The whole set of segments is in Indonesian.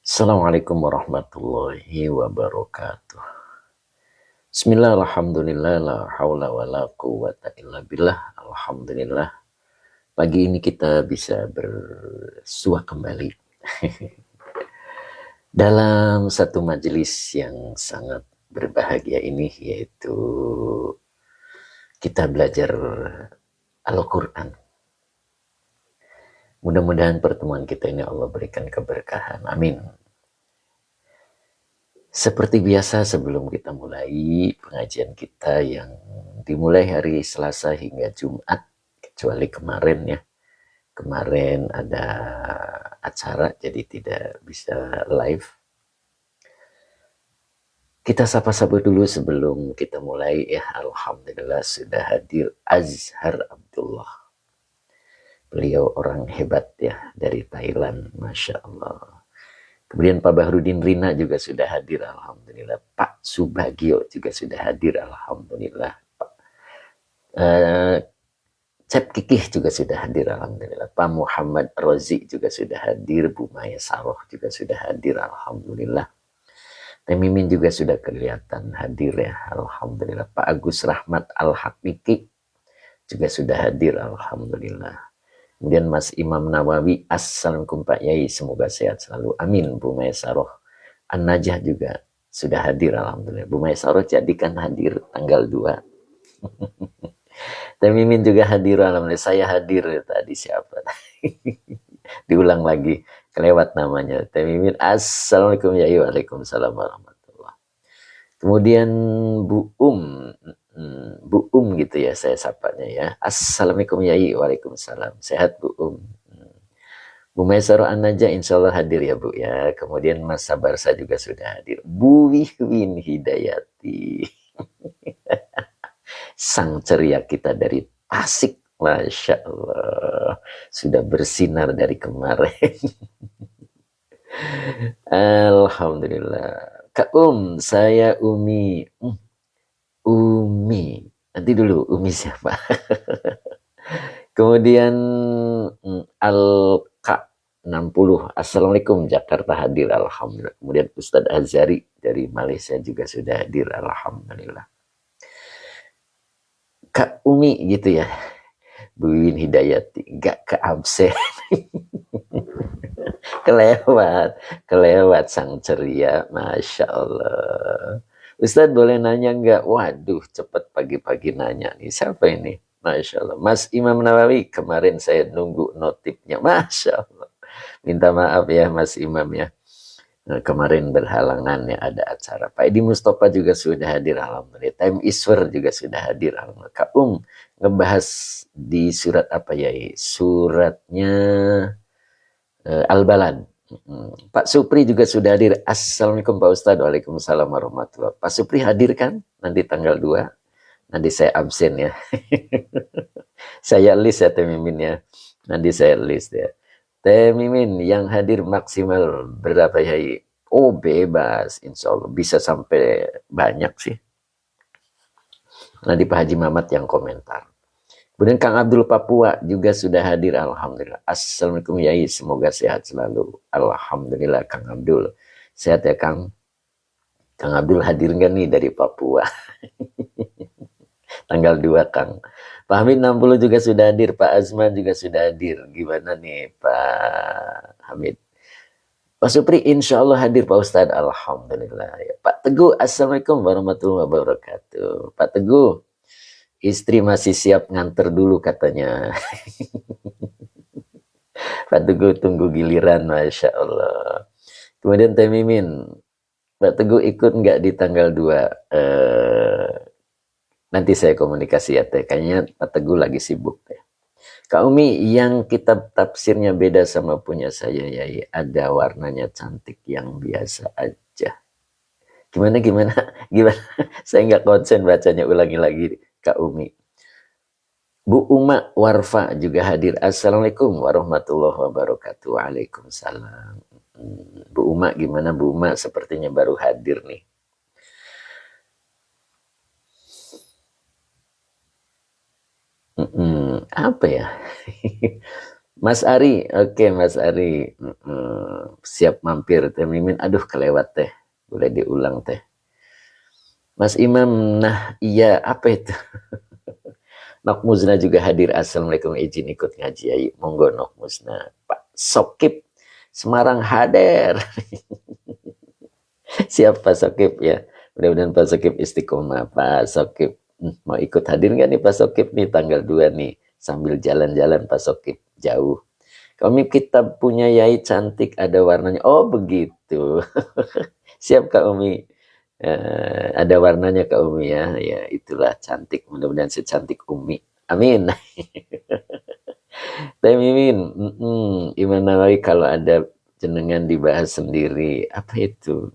Assalamualaikum warahmatullahi wabarakatuh. Bismillah, alhamdulillah, la hawla wa la quwata illa billah. Alhamdulillah, pagi ini kita bisa bersua kembali dalam satu majelis yang sangat berbahagia ini, yaitu kita belajar Al-Quran. Mudah-mudahan pertemuan kita ini Allah berikan keberkahan. Amin. Seperti biasa, sebelum kita mulai pengajian kita yang dimulai hari Selasa hingga Jumat, kecuali kemarin ya. Kemarin ada acara jadi tidak bisa live. Kita sapa-sapa dulu sebelum kita mulai ya. Alhamdulillah sudah hadir Azhar Abdullah. Beliau orang hebat ya, dari Thailand, Masya Allah. Kemudian Pak Bahrudin Rina juga sudah hadir, alhamdulillah. Pak Subagio juga sudah hadir, alhamdulillah. Pak Cep Kikih juga sudah hadir, alhamdulillah. Pak Muhammad Rozi juga sudah hadir. Bu Maya Saroh juga sudah hadir, alhamdulillah. Teh Mimin juga sudah kelihatan hadir ya, alhamdulillah. Pak Agus Rahmat Al-Hakiki juga sudah hadir, alhamdulillah. Kemudian Mas Imam Nawawi, assalamualaikum Pak Yai, semoga sehat selalu, amin. Bu Maesaroh An-Najah juga sudah hadir, alhamdulillah. Bu Maesaroh jadikan hadir tanggal 2. Teh Mimin juga hadir, alhamdulillah. Saya hadir tadi, siapa? Diulang lagi, kelewat namanya. Teh Mimin, assalamualaikum Yai, waalaikumsalam warahmatullah. Kemudian Bu gitu ya saya sapanya ya. Assalamualaikum Yai, waalaikumsalam. Sehat Bu Bu Maisaro An-Najah insya Allah hadir ya Bu ya. Kemudian Mas Sabarsa juga sudah hadir. Bu Wihwin Hidayati. Sang ceria kita dari Tasik. Masya Allah. Sudah bersinar dari kemarin. Alhamdulillah. Kak saya Umi. Umi. Nanti dulu, Umi siapa? Kemudian Al-Ka 60. Assalamualaikum, Jakarta hadir, alhamdulillah. Kemudian Ustadz Azhari dari Malaysia juga sudah hadir, alhamdulillah. Kak Umi gitu ya. Bu Win Hidayati, gak ke absen. kelewat sang ceria, Masya Allah. Ustadz boleh nanya nggak? Waduh, cepet pagi-pagi nanya nih. Siapa ini? Masya Allah. Mas Imam Nawawi, kemarin saya nunggu notifnya. Masya Allah. Minta maaf ya Mas Imam ya. Nah, kemarin berhalangan ya ada acara. Pak Edi Mustafa juga sudah hadir, alhamdulillah. Time Iswer juga sudah hadir, alhamdulillah. Kak ngebahas di surat apa ya? Suratnya Al-Balad. Pak Supri juga sudah hadir. Assalamualaikum Pak Ustadz. Waalaikumsalam warahmatullahi. Pak Supri hadir kan? Nanti tanggal 2. Nanti saya absen ya. Saya list ya Teh Mimin ya. Nanti saya list ya. Teh Mimin yang hadir maksimal berapa ya? Oh bebas, insya Allah bisa sampai banyak sih. Nanti Pak Haji Mamat yang komentar. Kemudian Kang Abdul Papua juga sudah hadir, alhamdulillah. Assalamualaikum Yai, semoga sehat selalu. Alhamdulillah Kang Abdul. Sehat ya Kang? Kang Abdul hadir nggak nih dari Papua? Tanggal 2 Kang. Pak Hamid 60 juga sudah hadir, Pak Azman juga sudah hadir. Gimana nih Pak Hamid? Pak Supri insya Allah hadir Pak Ustadz, alhamdulillah. Pak Teguh, assalamualaikum warahmatullahi wabarakatuh. Pak Teguh, istri masih siap nganter dulu katanya. Pak Teguh tunggu giliran, Masya Allah. Kemudian Teh Mimin, Pak Teguh ikut nggak di tanggal 2? Nanti saya komunikasi ya Teh, kayaknya Pak Teguh lagi sibuk Teh. Kak Umi, yang kitab tafsirnya beda sama punya saya ya, ada warnanya cantik yang biasa aja. Gimana? Saya nggak konsen bacanya, ulangi lagi Kak Umi. Bu Uma Warfa juga hadir. Assalamualaikum warahmatullahi wabarakatuh. Waalaikumsalam. Bu Uma gimana Bu Uma? Sepertinya baru hadir nih. Apa ya? Mas Ari, oke Mas Ari. Siap mampir Teh Mimin. Aduh kelewat teh. Boleh diulang teh. Mas Imam, nah iya apa itu? Nok Muzna juga hadir. Assalamualaikum, izin ikut ngaji. Ayo, monggo Nok Muzna. Pak Sokip, Semarang hadir. Siap Pak Sokip ya. Mudah-mudahan Pak Sokip istiqomah. Pak Sokip, mau ikut hadir nggak nih Pak Sokip nih tanggal 2 nih. Sambil jalan-jalan Pak Sokip jauh. Kami kita punya yai cantik ada warnanya. Oh begitu. Siap Kak Umi. Ada warnanya Kak Umi ya. Ya itulah cantik. Mudah-mudahan secantik Umi. Amin. Teh Mimin, gimana lagi kalau ada jenengan dibahas sendiri? Apa itu?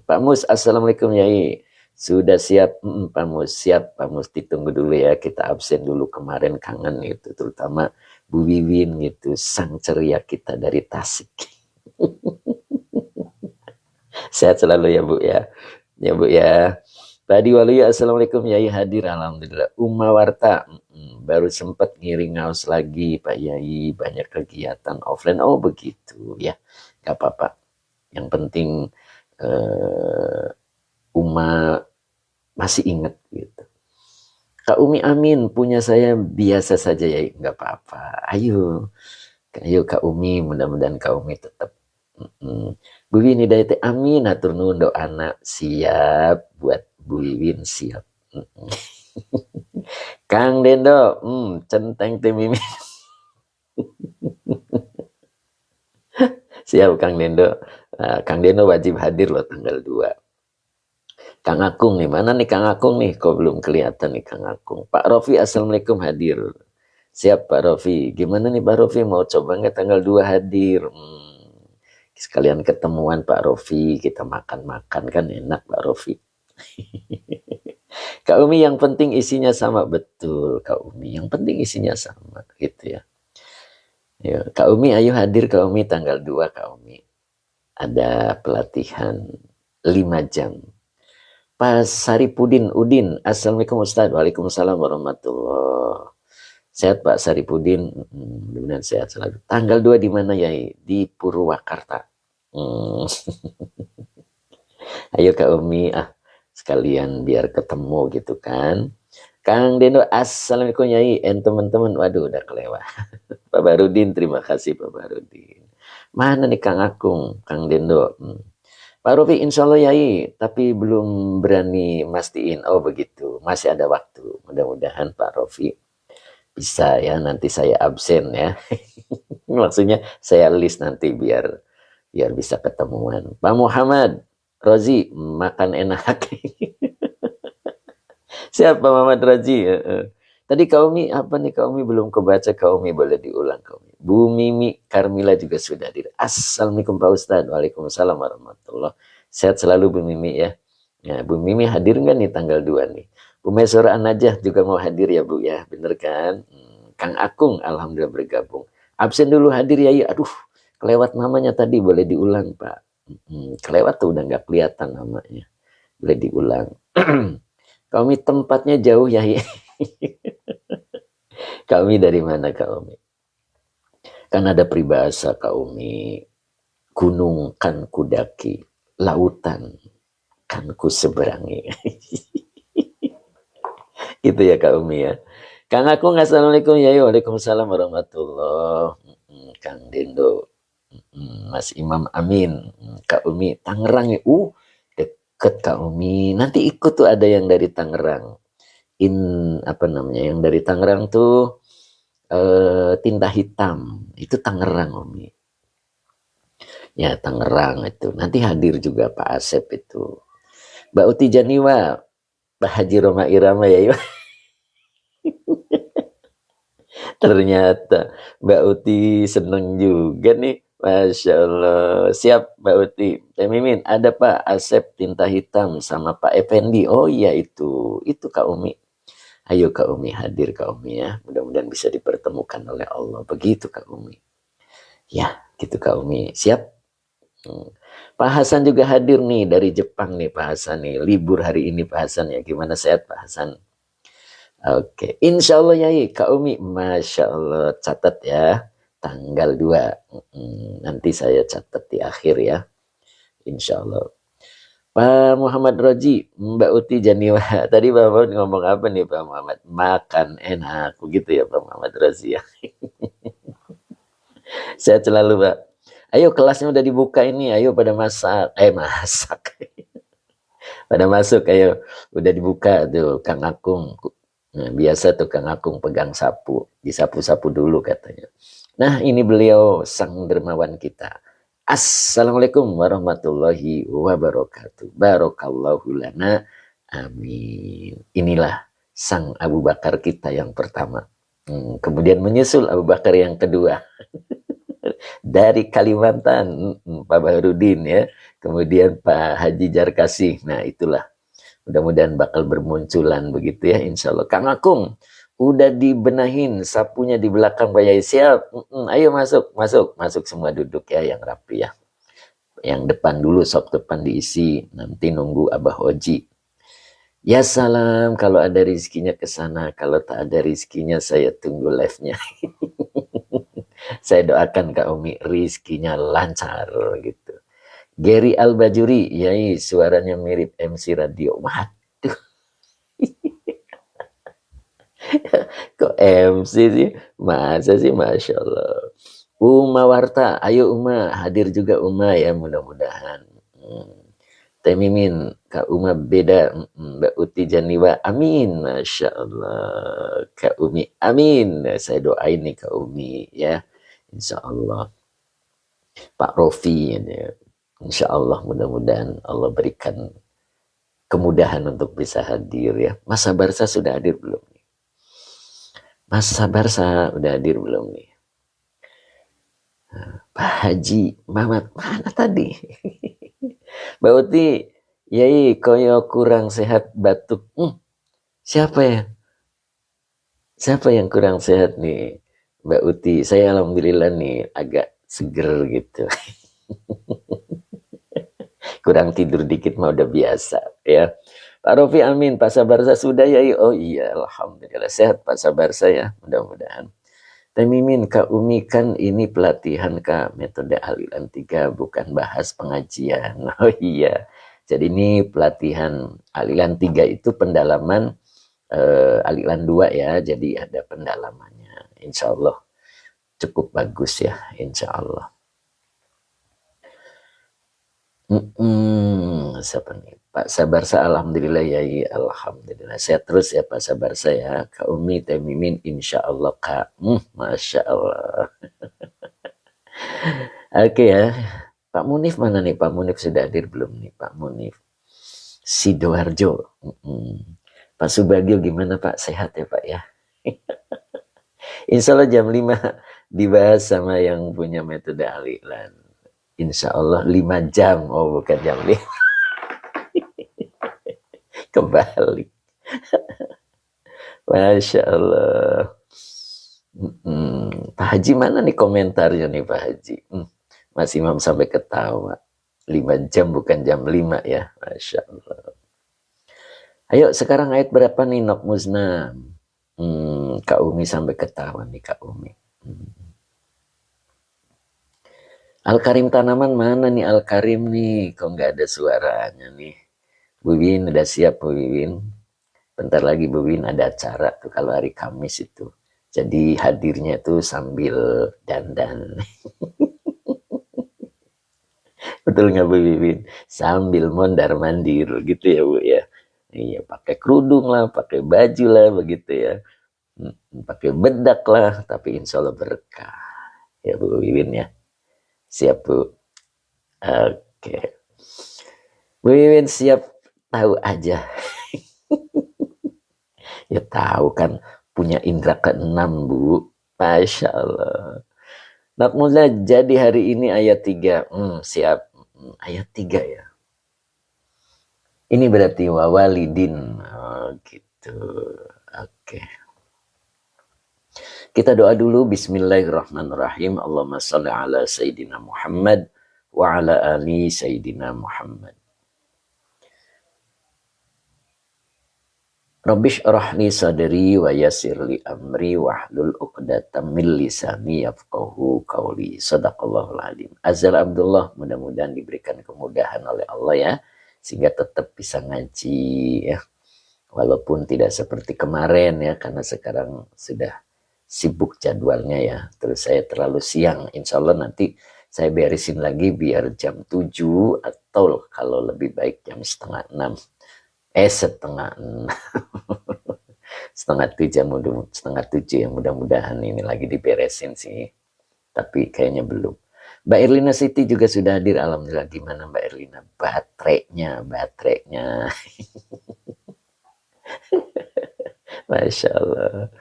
Pak Mus, Assalamualaikum Yai. Sudah siap, Pak Mus, siap. Pak Mus ditunggu dulu ya, kita absen dulu kemarin kangen gitu, terutama Bu Wiwin gitu, sang ceria kita dari Tasik. Sehat selalu ya Bu ya. Ya Bu ya. Tadi Waluya, Assalamualaikum Yai hadir, Alhamdulillah. Warta, baru sempat ngiring ngaus lagi Pak Yai, banyak kegiatan offline. Oh begitu ya, gak apa-apa. Yang penting Uma masih ingat gitu. Kak Umi amin, punya saya biasa saja ya, nggak apa-apa. Ayo, ayo Kak Umi, mudah-mudahan Kak Umi tetap. Bu Wiwin Hidayat, amin, atur nuhun doa anak siap buat Bu Wiwin siap. Kang Dendo, centeng tim Mimi. Siap Kang Dendo. Kang Dendo wajib hadir loh tanggal 2. Kang Akung nih, mana nih Kang Akung nih? Kok belum kelihatan nih Kang Akung. Pak Rofi, Assalamualaikum hadir. Siap Pak Rofi. Gimana nih Pak Rofi, mau coba nggak tanggal 2 hadir? Sekalian ketemuan Pak Rofi, kita makan-makan kan enak Pak Rofi. Kak Umi yang penting isinya sama. Betul Kak Umi, yang penting isinya sama gitu ya. Ya, Kak Umi ayo hadir Kak Umi tanggal 2 Kak Umi. Ada pelatihan 5 jam. Pak Saripudin Udin, Assalamualaikum Ustaz. Waalaikumsalam warahmatullahi. Sehat Pak Saripudin, mudah-mudahan sehat selalu. Tanggal 2 di mana ya? Di Purwakarta. Ayo Kak Umi, sekalian biar ketemu gitu kan. Kang Dendo, Assalamualaikum Yai. Teman-teman, waduh udah kelewat. Pak Barudin, terima kasih Pak Barudin. Mana nih Kang Akung, Kang Dendo? Pak Rofi, insya Allah Yai, tapi belum berani mastiin. Oh begitu, masih ada waktu. Mudah-mudahan Pak Rofi bisa ya, nanti saya absen ya. Maksudnya saya list nanti biar bisa ketemuan. Pak Muhammad, Rozi, makan enak. Siapa Muhammad Rozi? Tadi Kaumi apa nih Kaumi belum kebaca, Kaumi boleh diulang Kaumi. Bu Mimi Karmila juga sudah hadir. Assalamualaikum Pak Ustadz. Waalaikumsalam warahmatullahi. Sehat selalu Bu Mimi ya. Ya Bu Mimi hadir nggak nih tanggal 2 nih? Bu Mesora Najah juga mau hadir ya Bu ya, bener kan? Kang Akung alhamdulillah bergabung. Absen dulu hadir ya. Aduh, kelewat namanya tadi, boleh diulang Pak. Kelewat tuh udah nggak kelihatan namanya. Boleh diulang. Kami tempatnya jauh ya. Kami dari mana Kak Umi? Kan ada peribahasa Kak Umi, gunung kan kudaki, lautan kan ku seberangi. Itu ya Kak Umi ya. Kang Akung, Assalamualaikum ya. Waalaikumsalam warahmatullahi. Kang Dendo, Mas Imam Amin, Kak Umi, Tangerang ya. Deket Kak Umi. Nanti ikut tuh ada yang dari Tangerang. Apa namanya? Yang dari Tangerang tuh tinta hitam. Itu Tangerang Umi. Ya Tangerang itu. Nanti hadir juga Pak Asep itu. Mbak Uti Janiwa, Pak Haji Roma Irama ya. Ternyata Mbak Uti seneng juga nih. Masya Allah. Siap Mbak Uti. Teh Mimin, ada Pak Asep tinta hitam sama Pak Effendi. Oh iya itu Kak Umi. Ayo Kak Umi hadir Kak Umi ya. Mudah-mudahan bisa dipertemukan oleh Allah. Begitu Kak Umi. Ya gitu Kak Umi. Siap. Pak Hasan juga hadir nih dari Jepang nih Pak Hasan nih. Libur hari ini Pak Hasan ya. Gimana sehat Pak Hasan? Oke, insya Allah Yai, Kak Umi, Masya Allah, catat ya. tanggal 2. Nanti saya catat di akhir ya, insya Allah. Pak Muhammad Roji, Mbak Uti Janiwa. Tadi Pak Muhammad ngomong apa nih Pak Muhammad? Makan enak, begitu ya Pak Muhammad Roji ya. Sehat selalu Pak. Ayo kelasnya udah dibuka ini, ayo pada masak. Masak. Pada masuk, ayo. Udah dibuka tuh Kang Akung. Nah, biasa tuh Kang Akung pegang sapu. Disapu-sapu dulu katanya. Nah ini beliau sang dermawan kita. Assalamualaikum warahmatullahi wabarakatuh. Barakallahu lana. Amin. Inilah sang Abu Bakar kita yang pertama. Kemudian menyusul Abu Bakar yang kedua. Dari Kalimantan, Pak Baharudin ya. Kemudian Pak Haji Jarkasih. Nah itulah. Mudah-mudahan bakal bermunculan begitu ya insya Allah. Kang Akung. Udah dibenahin sapunya di belakang Pak Yai. Siap. Ayo masuk semua duduk ya yang rapi ya. Yang depan dulu, sok depan diisi. Nanti nunggu Abah Oji. Ya salam, kalau ada rizkinya ke sana. Kalau tak ada rizkinya saya tunggu live-nya. Saya doakan Kak Umi rizkinya lancar gitu. Gary Albajuri, Yai suaranya mirip MC radio. Waduh. Kok MC sih? Masa sih, Masya Allah. Uma Warta, ayo Uma, hadir juga Uma ya mudah-mudahan. Teh Mimin, Kak Uma beda, Mbak Uti Janiwa, amin, Masya Allah. Kak Umi, amin. Saya doain nih Kak Umi ya, Insya Allah. Pak Rofi, ya. Insya Allah mudah-mudahan Allah berikan kemudahan untuk bisa hadir ya. Mas Sabarsa sudah hadir belum nih? Mas Sabarsa udah hadir belum nih? Pak Haji Mamat mana tadi? Mbak Uti, Yai koyo kurang sehat batuk. Siapa ya? Siapa yang kurang sehat nih? Mbak Uti, saya alhamdulillah nih agak seger gitu. Kurang tidur dikit mah udah biasa ya. Pak Rofi amin, Pak Sabarsa sudah ya? Oh iya, alhamdulillah sehat Pak Sabarsa ya, mudah-mudahan. Teh Mimin, Kak Umi kan ini pelatihan Kak, metode alilan 3 bukan bahas pengajian. Oh iya, jadi ini pelatihan alilan 3 itu pendalaman alilan 2 ya, jadi ada pendalamannya. Insya Allah cukup bagus ya, insya Allah. Siapa nih? Pak Sabarsa, alhamdulillah ya, alhamdulillah sehat terus ya Pak Sabarsa ya. Kak Umi, Teh Mimin, insya Allah Kak. Masya Allah. Oke ya. Pak Munif mana nih? Pak Munif sudah hadir belum nih Pak Munif? Sidoarjo. Pak Subagio gimana Pak? Sehat ya Pak ya? Insya Allah jam 5 dibahas sama yang punya metode alilan. Insya Allah 5 jam. Oh bukan jam 5. Kebalik. Masya Allah. Pak Haji mana nih komentarnya nih Pak Haji? Mas Imam sampai ketawa. 5 jam bukan jam 5 ya. Masya Allah. Ayo sekarang ayat berapa nih Nok Musna? Kak Umi sampai ketawa nih Kak Umi. Al-Karim Tanaman mana nih Al-Karim nih? Kok nggak ada suaranya nih? Bu Win udah siap Bu Win? Bentar lagi Bu Win ada acara tuh kalau hari Kamis itu. Jadi hadirnya tuh sambil dandan. Betul nggak Bu Win? Sambil mondar mandir gitu ya Bu ya. Iya pakai kerudung lah, pakai baju lah begitu ya. Pakai bedak lah, tapi insya Allah berkah. Ya Bu Win ya. Siap Bu. Oke. Bu Win siap tahu aja. Ya tahu kan punya indera ke-6 Bu. Masya Allah. Nakmullah jadi hari ini ayat 3. Siap. Ayat 3 ya. Ini berarti wawalidin. Oh, gitu. Oke. Kita doa dulu. Bismillahirrahmanirrahim. Allahumma salli ala Sayyidina Muhammad wa ala ali Sayyidina Muhammad. Rabbish rahli sadri wa yassirli amri wahlul uqdatam min lisani yafqahu qawli. Shadaqallahul azim. Azhar Abdullah, mudah-mudahan diberikan kemudahan oleh Allah ya, sehingga tetap bisa ngaji ya. Walaupun tidak seperti kemarin ya, karena sekarang sudah sibuk jadwalnya ya. Terus saya terlalu siang. Insya Allah nanti saya beresin lagi biar jam 7 atau kalau lebih baik jam setengah 6. Setengah 6. setengah 7 ya, mudah-mudahan ini lagi diberesin sih. Tapi kayaknya belum. Mbak Erlina Siti juga sudah hadir. Alhamdulillah. Gimana Mbak Erlina? Baterainya. Masya Allah.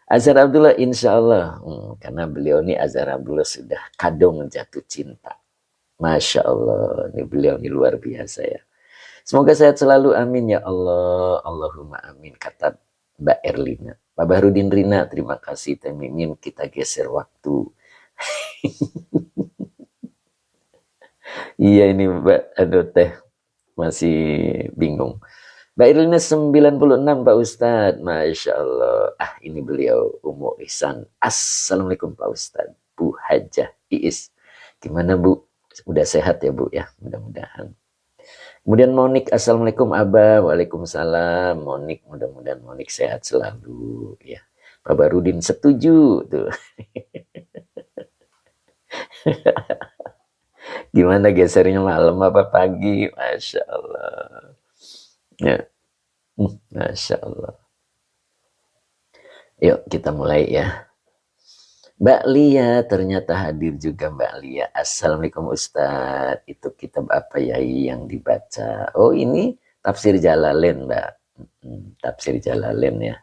Azhar Abdullah insya Allah. Karena beliau ini Azhar Abdullah sudah kadung jatuh cinta. Masya Allah. Ini beliau ini luar biasa ya. Semoga sehat selalu, amin ya Allah. Allahumma amin, kata Mbak Erlina. Pak Bahrudin Rina, terima kasih. Teh Mimin, kita geser waktu. Iya ini Mbak, aduh teh masih bingung. Mbak Erlina 96 Pak Ustadz, Masya Allah. Ini beliau Umu Ihsan. Assalamualaikum Pak Ustadz. Bu Hajah Iis. Gimana Bu? Udah sehat ya Bu ya, mudah-mudahan. Kemudian Monik, Assalamualaikum Abah. Waalaikumsalam Monik, mudah-mudahan Monik sehat selalu ya. Pak Barudin setuju tuh. Gimana gesernya, malam apa pagi? Masya Allah ya. Masya Allah. Yuk kita mulai ya. Mbak Lia ternyata hadir juga Mbak Lia. Assalamualaikum Ustadz. Itu kitab apa ya yang dibaca? Oh ini Tafsir Jalalain Mbak. Tafsir Jalalain ya.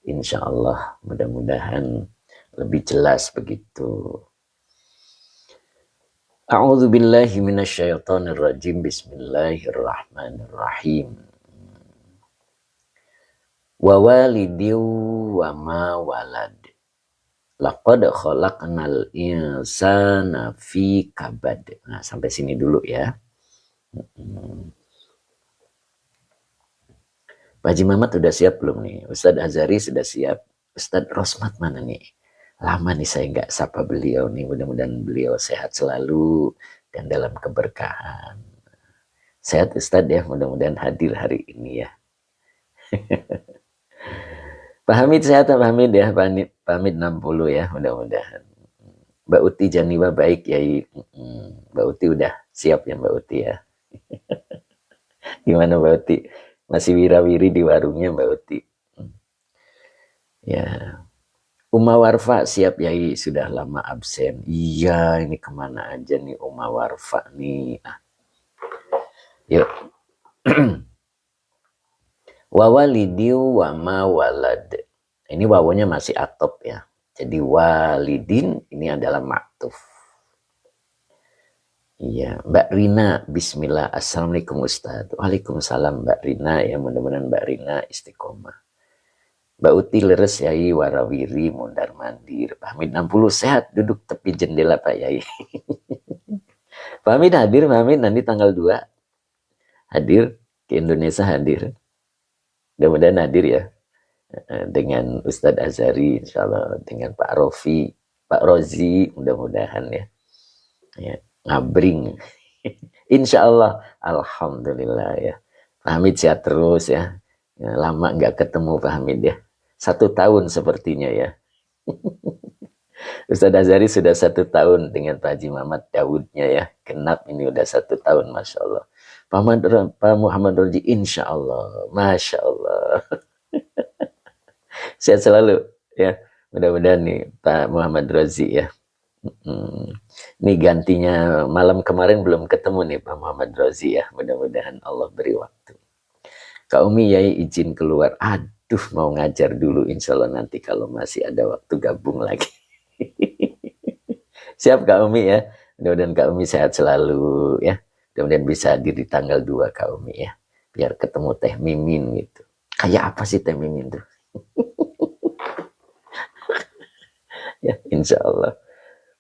Insya Allah mudah-mudahan lebih jelas begitu. A'udzu billahi minasyaitonir rajim. Bismillahirrahmanirrahim. Wa walidiu wa ma walad. Laqad khalaqnal insana fi kabad. Nah, sampai sini dulu ya. Pak Haji Mamat udah siap belum nih? Ustadz Azhari sudah siap. Ustadz Rosmat mana nih? Lama nih saya nggak sapa beliau nih. Mudah-mudahan beliau sehat selalu dan dalam keberkahan. Sehat Ustadz ya, mudah-mudahan hadir hari ini ya. Pak Hamid sehat Pak Hamid ya, Pak Hamid 60 ya, mudah-mudahan. Mbak Uti Janiwa baik ya. Mbak Uti udah siap ya Mbak Uti ya. Gimana Mbak Uti? Masih wirawiri di warungnya Mbak Uti. Ya. Uma Warfa siap Yai, sudah lama absen. Iya, ini kemana aja nih Uma Warfa nih. Yuk. Wawalidiu wa ma walad. Ini wawunya masih atop ya. Jadi walidin ini adalah maktuf. Iya, Mbak Rina, bismillah. Assalamualaikum Ustadz. Waalaikumsalam Mbak Rina ya, mudah-mudahan Mbak Rina istiqomah. Mbak Uti leres Yai, warawiri, mundar mandir. Pak Hamid 60 sehat, duduk tepi jendela Pak Yai. Pak Hamid hadir, Pak Hamid nanti tanggal 2 hadir ke Indonesia hadir. Mudah-mudahan hadir ya, dengan Ustadz Azhari, insya Allah, dengan Pak Rofi, Pak Rozi, mudah-mudahan ya, ngabring, insya Allah, alhamdulillah ya. Pak Hamid sehat terus ya, lama nggak ketemu Pak Hamid ya, 1 tahun sepertinya ya. Ustadz Azhari sudah 1 tahun dengan Pak Haji Muhammad Daudnya ya, genap ini udah 1 tahun, masya Allah. Pak Muhammad Roji, insya Allah, masya Allah. Sehat selalu ya, mudah-mudahan nih Pak Muhammad Rozi ya. Ini gantinya, malam kemarin belum ketemu nih Pak Muhammad Rozi ya, mudah-mudahan Allah beri waktu. Kak Umi Yai izin keluar, aduh mau ngajar dulu, insya Allah nanti kalau masih ada waktu gabung lagi. Siap Kak Umi ya, mudah-mudahan Kak Umi sehat selalu ya. Kemudian bisa hadir di tanggal 2 Kak Umi ya. Biar ketemu Teh Mimin gitu. Kayak apa sih Teh Mimin tuh? Ya insya Allah.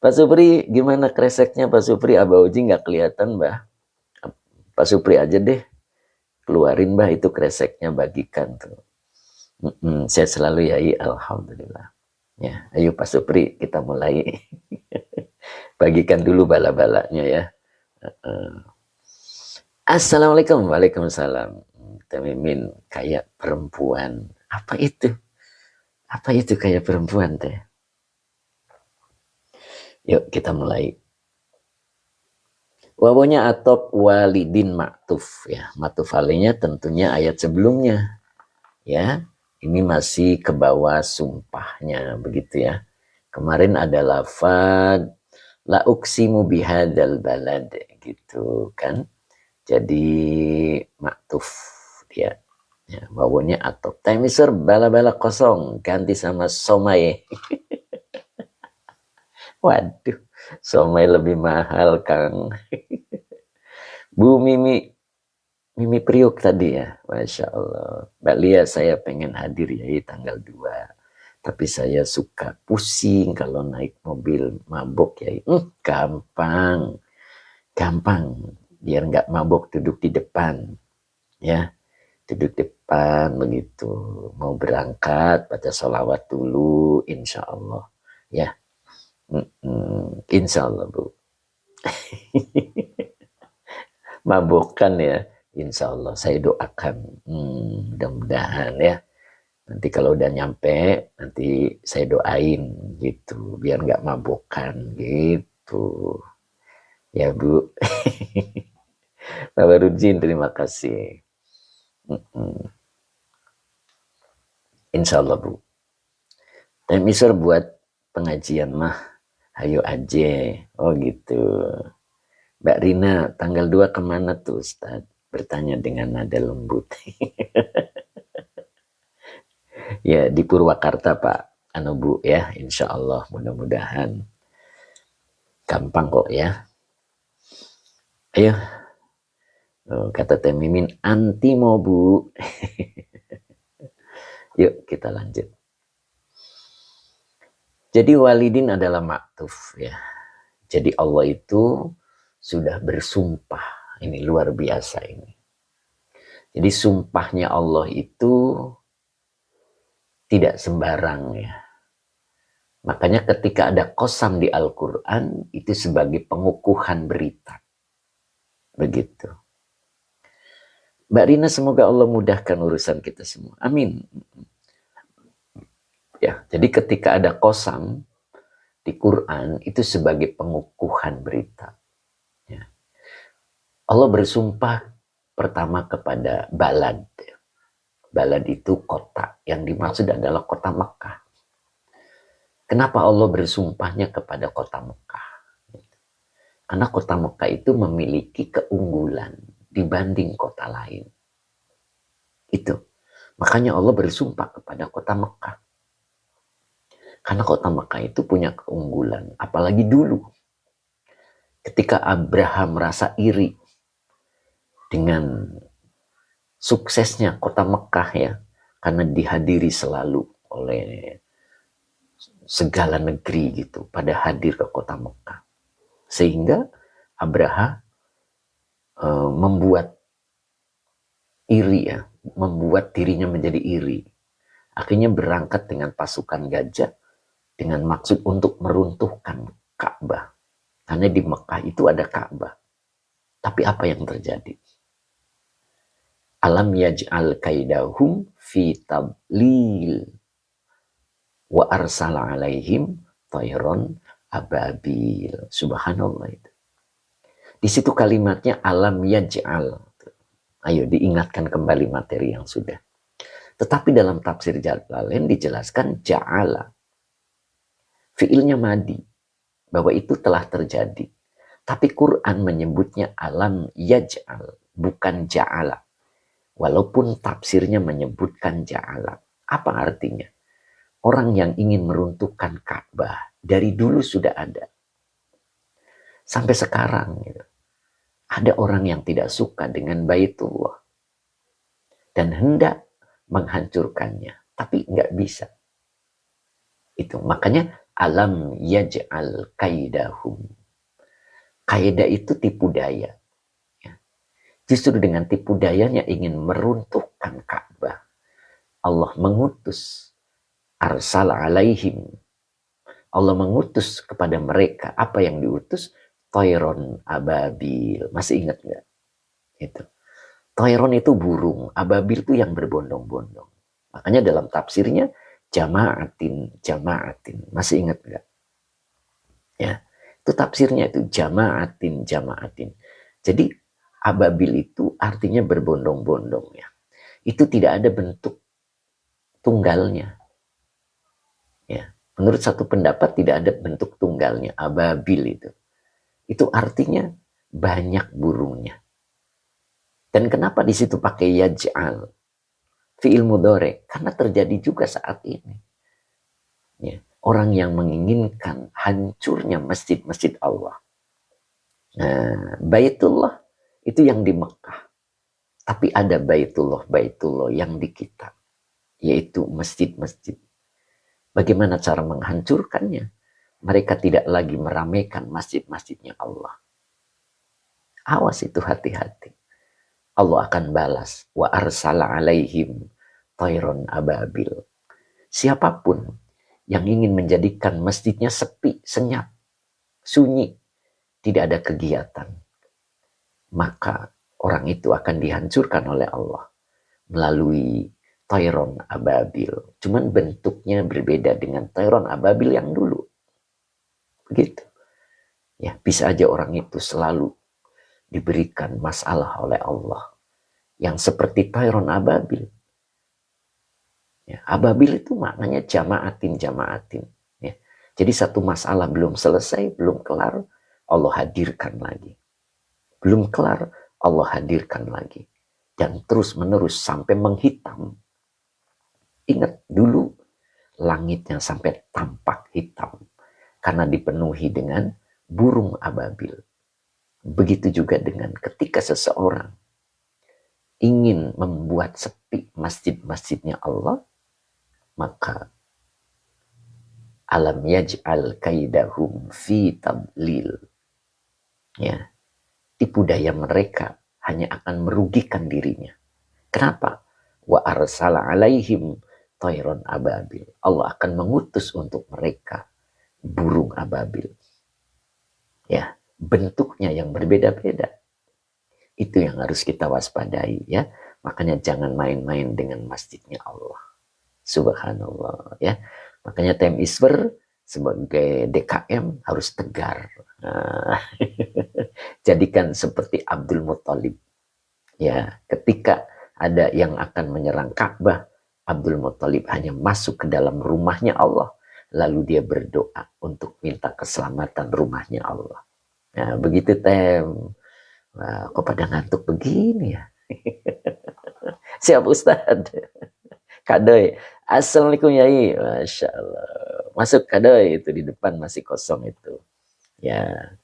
Pak Supri gimana kreseknya Pak Supri? Abah Uji nggak kelihatan Mbah. Pak Supri aja deh. Keluarin Mbah itu kreseknya, bagikan tuh. Sehat selalu ya, alhamdulillah. Ya, ayo Pak Supri, kita mulai. Bagikan dulu bala-balanya ya. Assalamualaikum, waalaikumsalam. Temimin kayak perempuan. Apa itu? Apa itu kayak perempuan teh? Yuk kita mulai. Wawanya atop walidin maktuf ya. Maktuf alinya tentunya ayat sebelumnya. Ya, ini masih ke bawah sumpahnya begitu ya. Kemarin ada lafad la uksimu bihadal balad gitu kan. Jadi maktuf dia. Ya, wawunya atop. Temiser bala-bala kosong ganti sama somai. Waduh, somai lebih mahal Kang. Bu Mimi, Mimi Priok tadi ya, Masya Allah. Mbak Lia, saya pengen hadir ya tanggal 2. Tapi saya suka pusing kalau naik mobil mabok ya. Gampang, gampang. Biar nggak mabok duduk di depan. Ya, duduk depan begitu. Mau berangkat, baca sholawat dulu, insya Allah. Ya, insya Allah Bu. Mabukkan ya, insya Allah saya doakan, mudah-mudahan ya. Nanti kalau udah nyampe, nanti saya doain gitu, biar nggak mabukkan gitu. Ya Bu. Pak Barudin, terima kasih. Insya Allah Bu. Dan misal buat pengajian mah, ayo aja. Oh gitu. Mbak Rina, tanggal 2 kemana tuh Ustaz? Bertanya dengan nada lembut. Ya, di Purwakarta Pak Anu Bu ya, insya Allah mudah-mudahan. Gampang kok ya. Ayo, kata Teh Mimin, anti mau Bu. Yuk kita lanjut. Jadi walidin adalah maktuf ya. Jadi Allah itu sudah bersumpah. Ini luar biasa ini. Jadi sumpahnya Allah itu tidak sembarang ya. Makanya ketika ada qasam di Al-Quran, itu sebagai pengukuhan berita. Begitu. Mbak Rina, semoga Allah mudahkan urusan kita semua. Amin. Ya, jadi ketika ada qasam di Quran, itu sebagai pengukuhan berita. Ya. Allah bersumpah pertama kepada balad. Balad itu kota. Yang dimaksud adalah kota Mekah. Kenapa Allah bersumpahnya kepada kota Mekah? Karena kota Mekah itu memiliki keunggulan dibanding kota lain. Itu. Makanya Allah bersumpah kepada kota Mekah. Karena kota Mekah itu punya keunggulan. Apalagi dulu. Ketika Abraham merasa iri dengan suksesnya kota Mekah ya. Karena dihadiri selalu oleh segala negeri gitu pada hadir ke kota Mekah. Sehingga Abraha membuat iri ya, membuat dirinya menjadi iri. Akhirnya berangkat dengan pasukan gajah dengan maksud untuk meruntuhkan Ka'bah. Karena di Mekah itu ada Ka'bah. Tapi apa yang terjadi? Alam yaj'al kaidahum fi tablil wa arsala alaihim tayron ababil. Subhanallah itu. Di situ kalimatnya alam yaj'al. Ayo diingatkan kembali materi yang sudah. Tetapi dalam tafsir Jalalain dijelaskan ja'ala. Fi'ilnya madi. Bahwa itu telah terjadi. Tapi Quran menyebutnya alam yaj'al. Bukan ja'ala. Walaupun tafsirnya menyebutkan ja'ala. Apa artinya? Orang yang ingin meruntuhkan Ka'bah dari dulu sudah ada. Sampai sekarang gitu. Ada orang yang tidak suka dengan Baitullah. Dan hendak menghancurkannya. Tapi nggak bisa. Itu. Makanya alam yaj'al kaidahum. Kaidah itu tipu daya. Justru dengan tipu dayanya ingin meruntuhkan Ka'bah. Allah mengutus, arsal alaihim, Allah mengutus kepada mereka. Apa yang diutus? Toiron ababil. Masih ingat nggak? Itu. Toiron itu burung, ababil itu yang berbondong-bondong. Makanya dalam tafsirnya jama'atin, jama'atin. Masih ingat nggak? Ya, itu tafsirnya itu jama'atin, jama'atin. Jadi ababil itu artinya berbondong-bondong ya. Itu tidak ada bentuk tunggalnya. Ya, menurut satu pendapat tidak ada bentuk tunggalnya ababil itu. Itu artinya banyak burungnya. Dan kenapa di situ pakai yaj'al? Fi'il mudhari, karena terjadi juga saat ini. Ya, orang yang menginginkan hancurnya masjid-masjid Allah. Nah, Baitullah itu yang di Mekah. Tapi ada Baitullah yang di kita. Yaitu masjid-masjid. Bagaimana cara menghancurkannya? Mereka tidak lagi meramaikan masjid-masjidnya Allah. Awas itu, hati-hati. Allah akan balas. Wa arsala alaihim tayron ababil. Siapapun yang ingin menjadikan masjidnya sepi, senyap, sunyi, tidak ada kegiatan, maka orang itu akan dihancurkan oleh Allah melalui tayron ababil. Cuman bentuknya berbeda dengan tayron ababil yang dulu. Begitu. Ya, bisa aja orang itu selalu diberikan masalah oleh Allah yang seperti tayron ababil. Ya, ababil itu maknanya jama'atin, jama'atin. Ya. Jadi satu masalah belum selesai, belum kelar, Allah hadirkan lagi. Belum kelar, Allah hadirkan lagi. Dan terus menerus sampai menghitam. Ingat dulu, langitnya sampai tampak hitam. Karena dipenuhi dengan burung ababil. Begitu juga dengan ketika seseorang ingin membuat sepi masjid-masjidnya Allah, maka alam yaj'al kaidahum fi tadlil. Ya, tipu daya mereka hanya akan merugikan dirinya. Kenapa? Wa arsala alaihim tayron ababil. Allah akan mengutus untuk mereka burung ababil. Ya, bentuknya yang berbeda-beda. Itu yang harus kita waspadai ya. Makanya jangan main-main dengan masjidnya Allah. Subhanallah ya. Makanya Tem Iswer sebagai DKM harus tegar. Nah, jadikan seperti Abdul Muthalib. Ya, ketika ada yang akan menyerang Ka'bah, Abdul Muthalib hanya masuk ke dalam rumahnya Allah, lalu dia berdoa untuk minta keselamatan rumahnya Allah. Nah, begitu Tem. Wah, kok pada ngantuk begini ya? Siap Ustaz. Kadoy. Assalamualaikum Yai. Masya Allah. Masuk Kadoy, itu di depan masih kosong itu. Ya,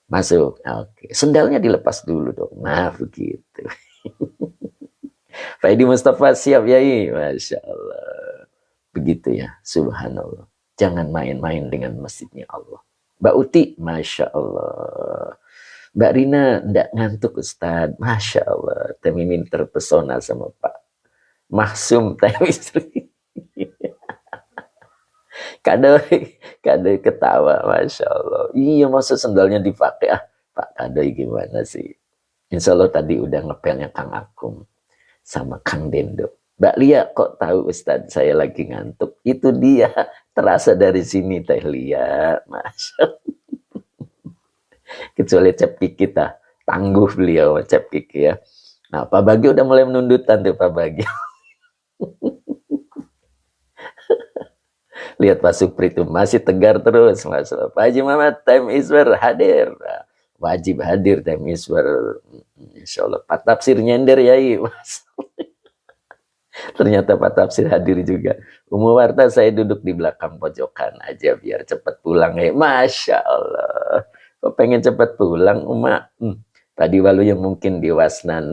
masuk. Oke. Sendalnya dilepas dulu dong. Nah, begitu. Pak Edi Mustafa siap Yai. Masya Allah. Begitu ya. Subhanallah. Jangan main-main dengan masjidnya Allah. Mbak Uti, Masya Allah. Mbak Rina, enggak ngantuk Ustaz. Masya Allah. Teh Mimin terpesona sama Pak Mahsum Teh Istri. Kadoi ketawa, Masya Allah. Iya, masa sendalnya dipakai. Ah, Pak Kadoi gimana sih? Insya Allah tadi udah ngepelnya Kang Akum sama Kang Dendo. Mbak Lia, kok tahu Ustaz saya lagi ngantuk? Itu dia, terasa dari sini Teh Lia. Masya Allah. Kecuali Cep Kiki kita, tangguh beliau Cep Kiki ya. Nah, Pak Bagio udah mulai menundutan tuh Pak Bagio. Lihat Pak Supri itu masih tegar terus, Mas. Pak Haji Muhammad Tem Iswer hadir. Nah, wajib hadir Tem Iswer. Insya Allah. Pak Tafsir nyender Yai, Mas. Ternyata Pak Tafsir hadir juga. Umu Warta saya duduk di belakang pojokan aja biar cepat pulang ya. Masya Allah. Kok pengen cepat pulang Uma? Tadi walunya mungkin di Wasnan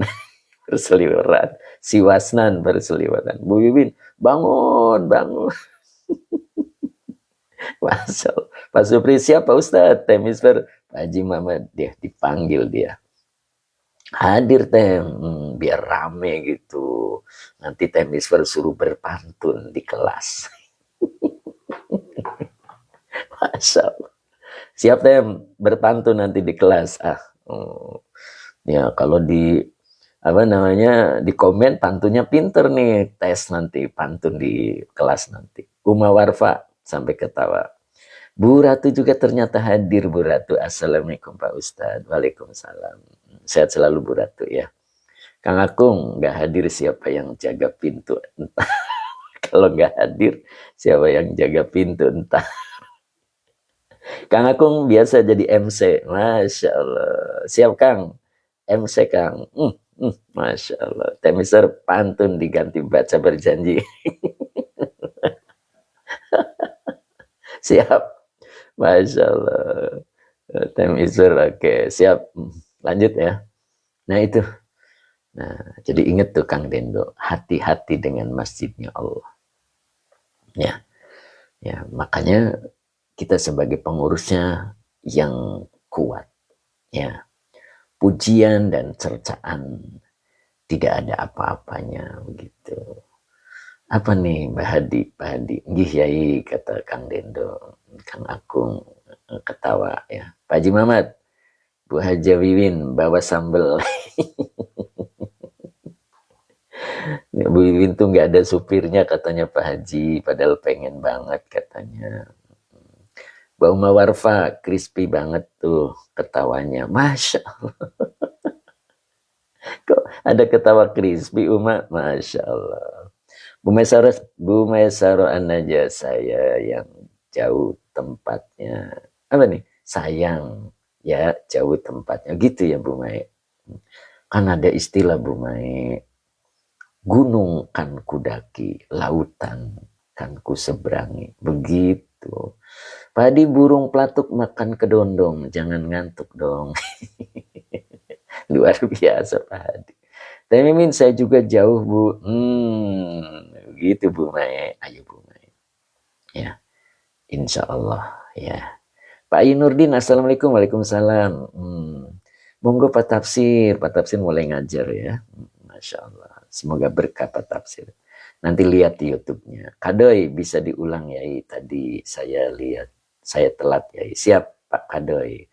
berseliweran. Si Wasnan berseliweran. Bu Bibin, bangun, bangun. Masya Allah. Pak Supri siapa Ustaz? Temisfer Pak Haji Muhammad. Dia dipanggil dia. Hadir teh, biar rame gitu. Nanti teh Misfer suruh berpantun di kelas. Masya Allah. Siap teh berpantun nanti di kelas. Ya kalau di apa namanya di komen pantunnya pinter nih, tes nanti pantun di kelas nanti. Uma Warfa sampai ketawa. Bu Ratu juga ternyata hadir. Bu Ratu, assalamualaikum Pak Ustadz. Waalaikumsalam. Sehat selalu Bu Ratu ya. Kang Akung nggak hadir, siapa yang jaga pintu entah. Kalau nggak hadir siapa yang jaga pintu entah. Kang Akung biasa jadi MC, Masya Allah. Siap Kang, MC Kang. Masya Allah. Temiser pantun diganti baca berjanji. Siap. Masya Allah. Temiser oke siap. Lanjut ya. Nah itu. Nah, jadi ingat tuh Kang Dendo, hati-hati dengan masjidnya Allah. Ya, ya makanya kita sebagai pengurusnya yang kuat. Ya, pujian dan cercaan tidak ada apa-apanya begitu. Apa nih Mbak Hadi, Pak Hadi, nggih yai kata Kang Dendo, Kang Akung ketawa ya. Pak Haji Mamat, Bu Haja Wiwin bawa sambel. Bu Wiwin tuh nggak ada supirnya katanya Pak Haji, padahal pengen banget katanya. Bau Mawarfa, crispy banget tuh ketawanya. Masya Allah. Kok ada ketawa crispy Uma? Masya Allah. Bu Maisaro Anaja, saya yang jauh tempatnya. Apa nih? Sayang ya jauh tempatnya. Gitu ya Bu Mai. Kan ada istilah Bu Mai. Gunung kan kudaki, lautan kan kuseberangi. Begitu. Padi burung pelatuk makan kedondong, jangan ngantuk dong. Luar biasa Pak Hadi. Tapi Mimin saya juga jauh Bu. Gitu Bu Mae. Ayo Bu Mae. Ya, insya Allah ya. Pak Ainurdin, assalamualaikum, waalaikumsalam. Monggo Pak Tafsir, Pak Tafsir mulai ngajar ya. Masya Allah. Semoga berkah Pak Tafsir. Nanti lihat di YouTube-nya. Kadoy bisa diulang ya. Tadi saya lihat, saya telat ya. Siap Pak Kadoy.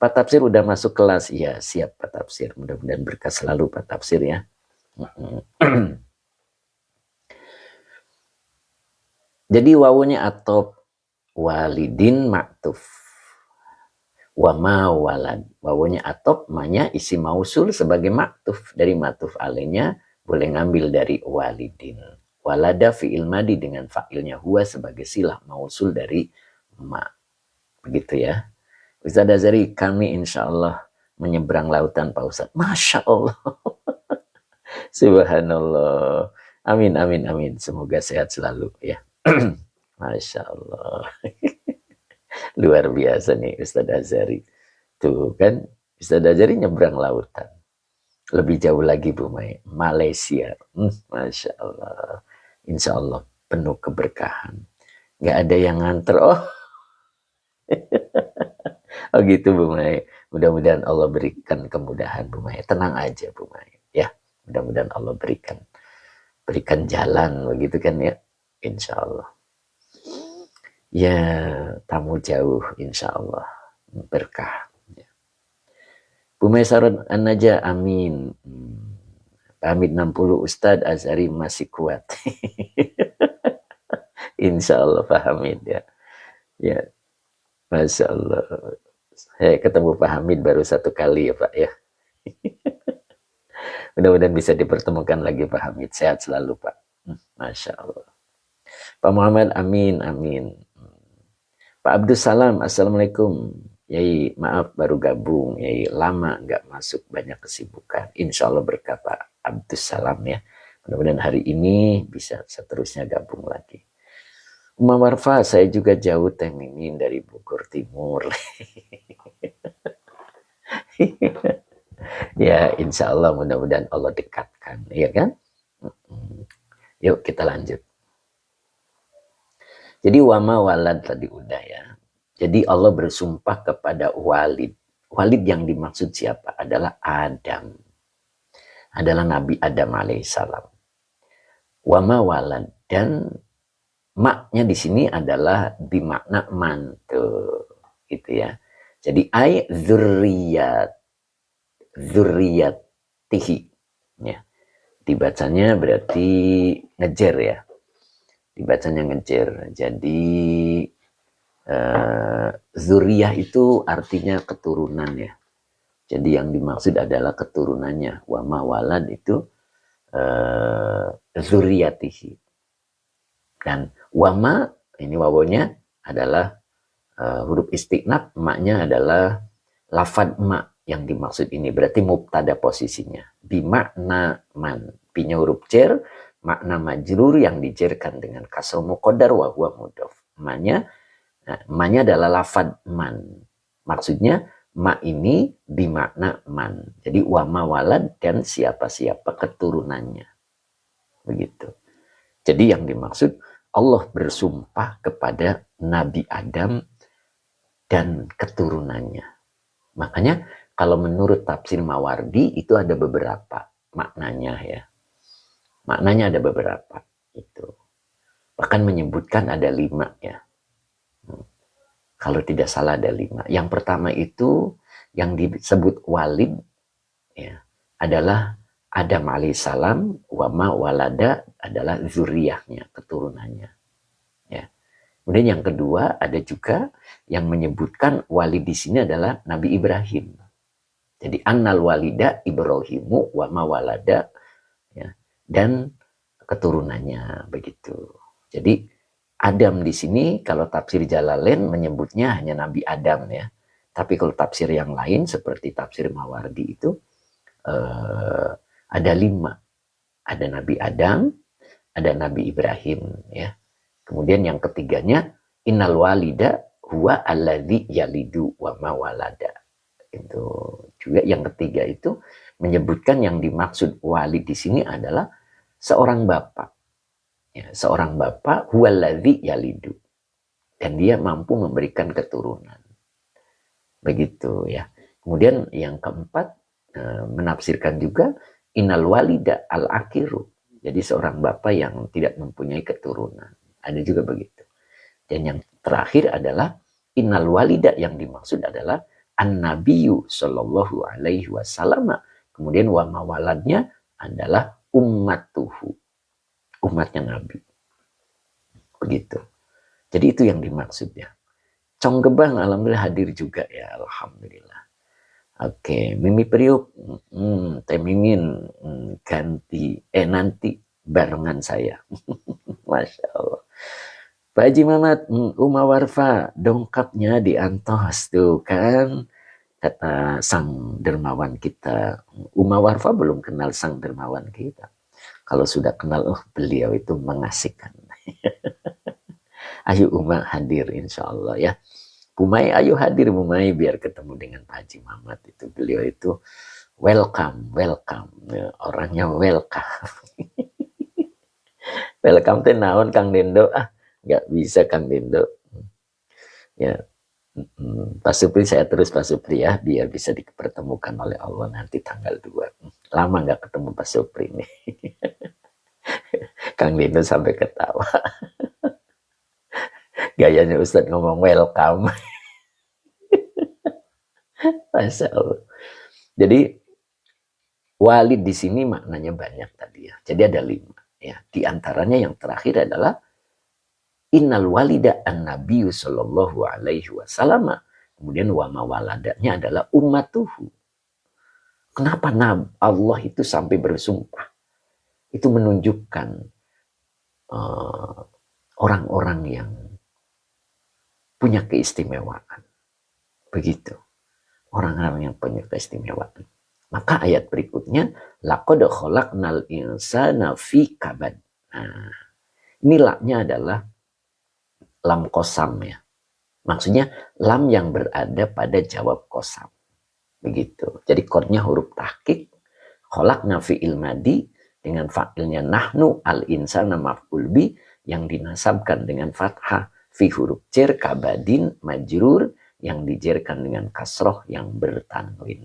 Pak Tafsir udah masuk kelas. Iya siap Pak Tafsir. Mudah-mudahan berkah selalu Pak Tafsir ya. Jadi wawunya atop, walidin maktuf. Wama walad. Wawunya atop, manya isi mausul sebagai maktuf. Dari maktuf alainya boleh ngambil dari walidin. Walada fi'il madi dengan fa'ilnya huwa sebagai silah mausul dari ma. Begitu ya. Ustaz Azhari, kami insya Allah menyeberang lautan Pak Ustaz. Masya Allah. Subhanallah. Amin, amin, amin. Semoga sehat selalu ya. Masya Allah. Luar biasa nih Ustaz Azhari. Tuh kan, Ustaz Azhari nyebrang lautan. Lebih jauh lagi Bu Mai, Malaysia. Masya Allah. Insya Allah penuh keberkahan. Gak ada yang nganter. Oh gitu Bu Mai. Mudah-mudahan Allah berikan kemudahan Bu Mai. Tenang aja Bu Mai. Ya, mudah-mudahan Allah berikan jalan begitu kan ya. Insya Allah. Ya, tamu jauh insya Allah. Berkah. Bu Mai Sarod An-Naja, amin. Pamit 60 Ustadz Azhari masih kuat. Insya Allah Pak Hamid ya. Ya, Masya Allah. Saya ketemu Pak Hamid baru 1 kali ya Pak ya. Mudah-mudahan bisa dipertemukan lagi Pak Hamid. Sehat selalu Pak. Masya Allah. Pak Muhammad, amin, amin. Pak Abdul Salam, assalamualaikum. Yai, maaf baru gabung. Yai, lama nggak masuk, banyak kesibukan. Insya Allah berkah Pak Abdul Salam ya. Mudah-mudahan hari ini bisa seterusnya gabung lagi. Umar Warfa, saya juga jauh Teh Mimin dari Bogor Timur. Ya, insya Allah mudah-mudahan Allah dekatkan, ya kan? Yuk kita lanjut. Jadi wama walad tadi udah ya. Jadi Allah bersumpah kepada walid. Walid yang dimaksud siapa? Adalah Adam. adalah Nabi Adam alaihissalam. Wa ma walad, dan maknya di sini adalah bimakna man, tuh gitu ya. Jadi ai dzurriyatihi ya. Dibacanya berarti ngejer ya. Dibacanya ngejer. Jadi zuriyah itu artinya keturunan ya. Jadi yang dimaksud adalah keturunannya. Wa ma walad itu zuriyatihi. Dan wama, ini wawonya adalah huruf istiqnaf, maknya adalah lafad ma yang dimaksud ini. Berarti mubtada posisinya. Bimakna man. Binya huruf jar, makna majrur yang dijerkan dengan kasroh muqaddar wa huwa mudhaf. Manya adalah lafad man. Maksudnya ma ini bimakna man. Jadi wama walad, dan siapa-siapa keturunannya. Begitu. Jadi yang dimaksud Allah bersumpah kepada Nabi Adam dan keturunannya. Makanya kalau menurut tafsir Mawardi itu ada beberapa maknanya ya. Maknanya ada beberapa itu. Bahkan menyebutkan ada 5 ya. Kalau tidak salah ada 5. Yang pertama itu yang disebut walid ya, adalah Adam alaihissalam, wama walada adalah zuriyahnya, keturunannya. Ya. Kemudian yang kedua ada juga yang menyebutkan walid di sini adalah Nabi Ibrahim. Jadi annal walida Ibrahimu wama walada ya, dan keturunannya begitu. Jadi Adam di sini kalau tafsir Jalalain menyebutnya hanya Nabi Adam ya. Tapi kalau tafsir yang lain seperti tafsir Mawardi itu ada 5. Ada Nabi Adam, ada Nabi Ibrahim ya. Kemudian yang ketiganya innal walida huwa alladzi yalidu wa ma walada. Itu juga yang ketiga itu menyebutkan yang dimaksud walid di sini adalah seorang bapak. Ya, seorang bapak huwa alladzi yalidu. Dan dia mampu memberikan keturunan. Begitu ya. Kemudian yang keempat menafsirkan juga innal walida al-akiru. Jadi seorang bapak yang tidak mempunyai keturunan. Ada juga begitu. Dan yang terakhir adalah innal walida, yang dimaksud adalah an-nabiyyu sallallahu alaihi wasallam. Kemudian wa mawaladnya adalah ummatuhu. Umatnya Nabi. Begitu. Jadi itu yang dimaksudnya. Cong Gebang alhamdulillah hadir juga ya, alhamdulillah. Oke, Mimi Priuk, Teh Mimin, ganti, nanti barengan saya. Masya Allah. Pak Haji Mamat, Uma Warfa, dongkapnya diantos tuh kan, kata sang dermawan kita. Uma Warfa belum kenal sang dermawan kita. Kalau sudah kenal, beliau itu mengasihkan. Ayo Uma hadir insya Allah ya. Bumai, ayo hadir Bumai biar ketemu dengan Pak Haji Mamat itu. Beliau itu welcome. Orangnya welcome. Welcome teh naon Kang Dendo? Nggak bisa Kang Dendo. Ya, Pak Supri saya terus Pak Supri ya, biar bisa dipertemukan oleh Allah nanti tanggal 2. Lama nggak ketemu Pak Supri nih. Kang Dendo sampai ketawa. Gayanya Ustadz ngomong welcome. Masya Allah. Jadi walid di sini maknanya banyak tadi ya. Jadi ada 5 ya. Di antaranya yang terakhir adalah innal walida an-nabiyyu sallallahu alaihi wasallam. Kemudian wa mawaladanya adalah ummatuhu. Kenapa Allah itu sampai bersumpah? Itu menunjukkan orang-orang yang punya keistimewaan. Begitu. Orang-orang yang punya keistimewaan. Maka ayat berikutnya, laqad khalaqnal insana fi kabad. Nah, ini lamnya adalah lam qasam ya. Maksudnya lam yang berada pada jawab qasam. Begitu. Jadi kodnya huruf tahqiq. Khalaqna fi'il madi dengan fa'ilnya nahnu, al-insana maf'ul bi yang dinasabkan dengan fathah. Fi huruf jar kabadin majrur yang dijerkan dengan kasroh yang bertanwin.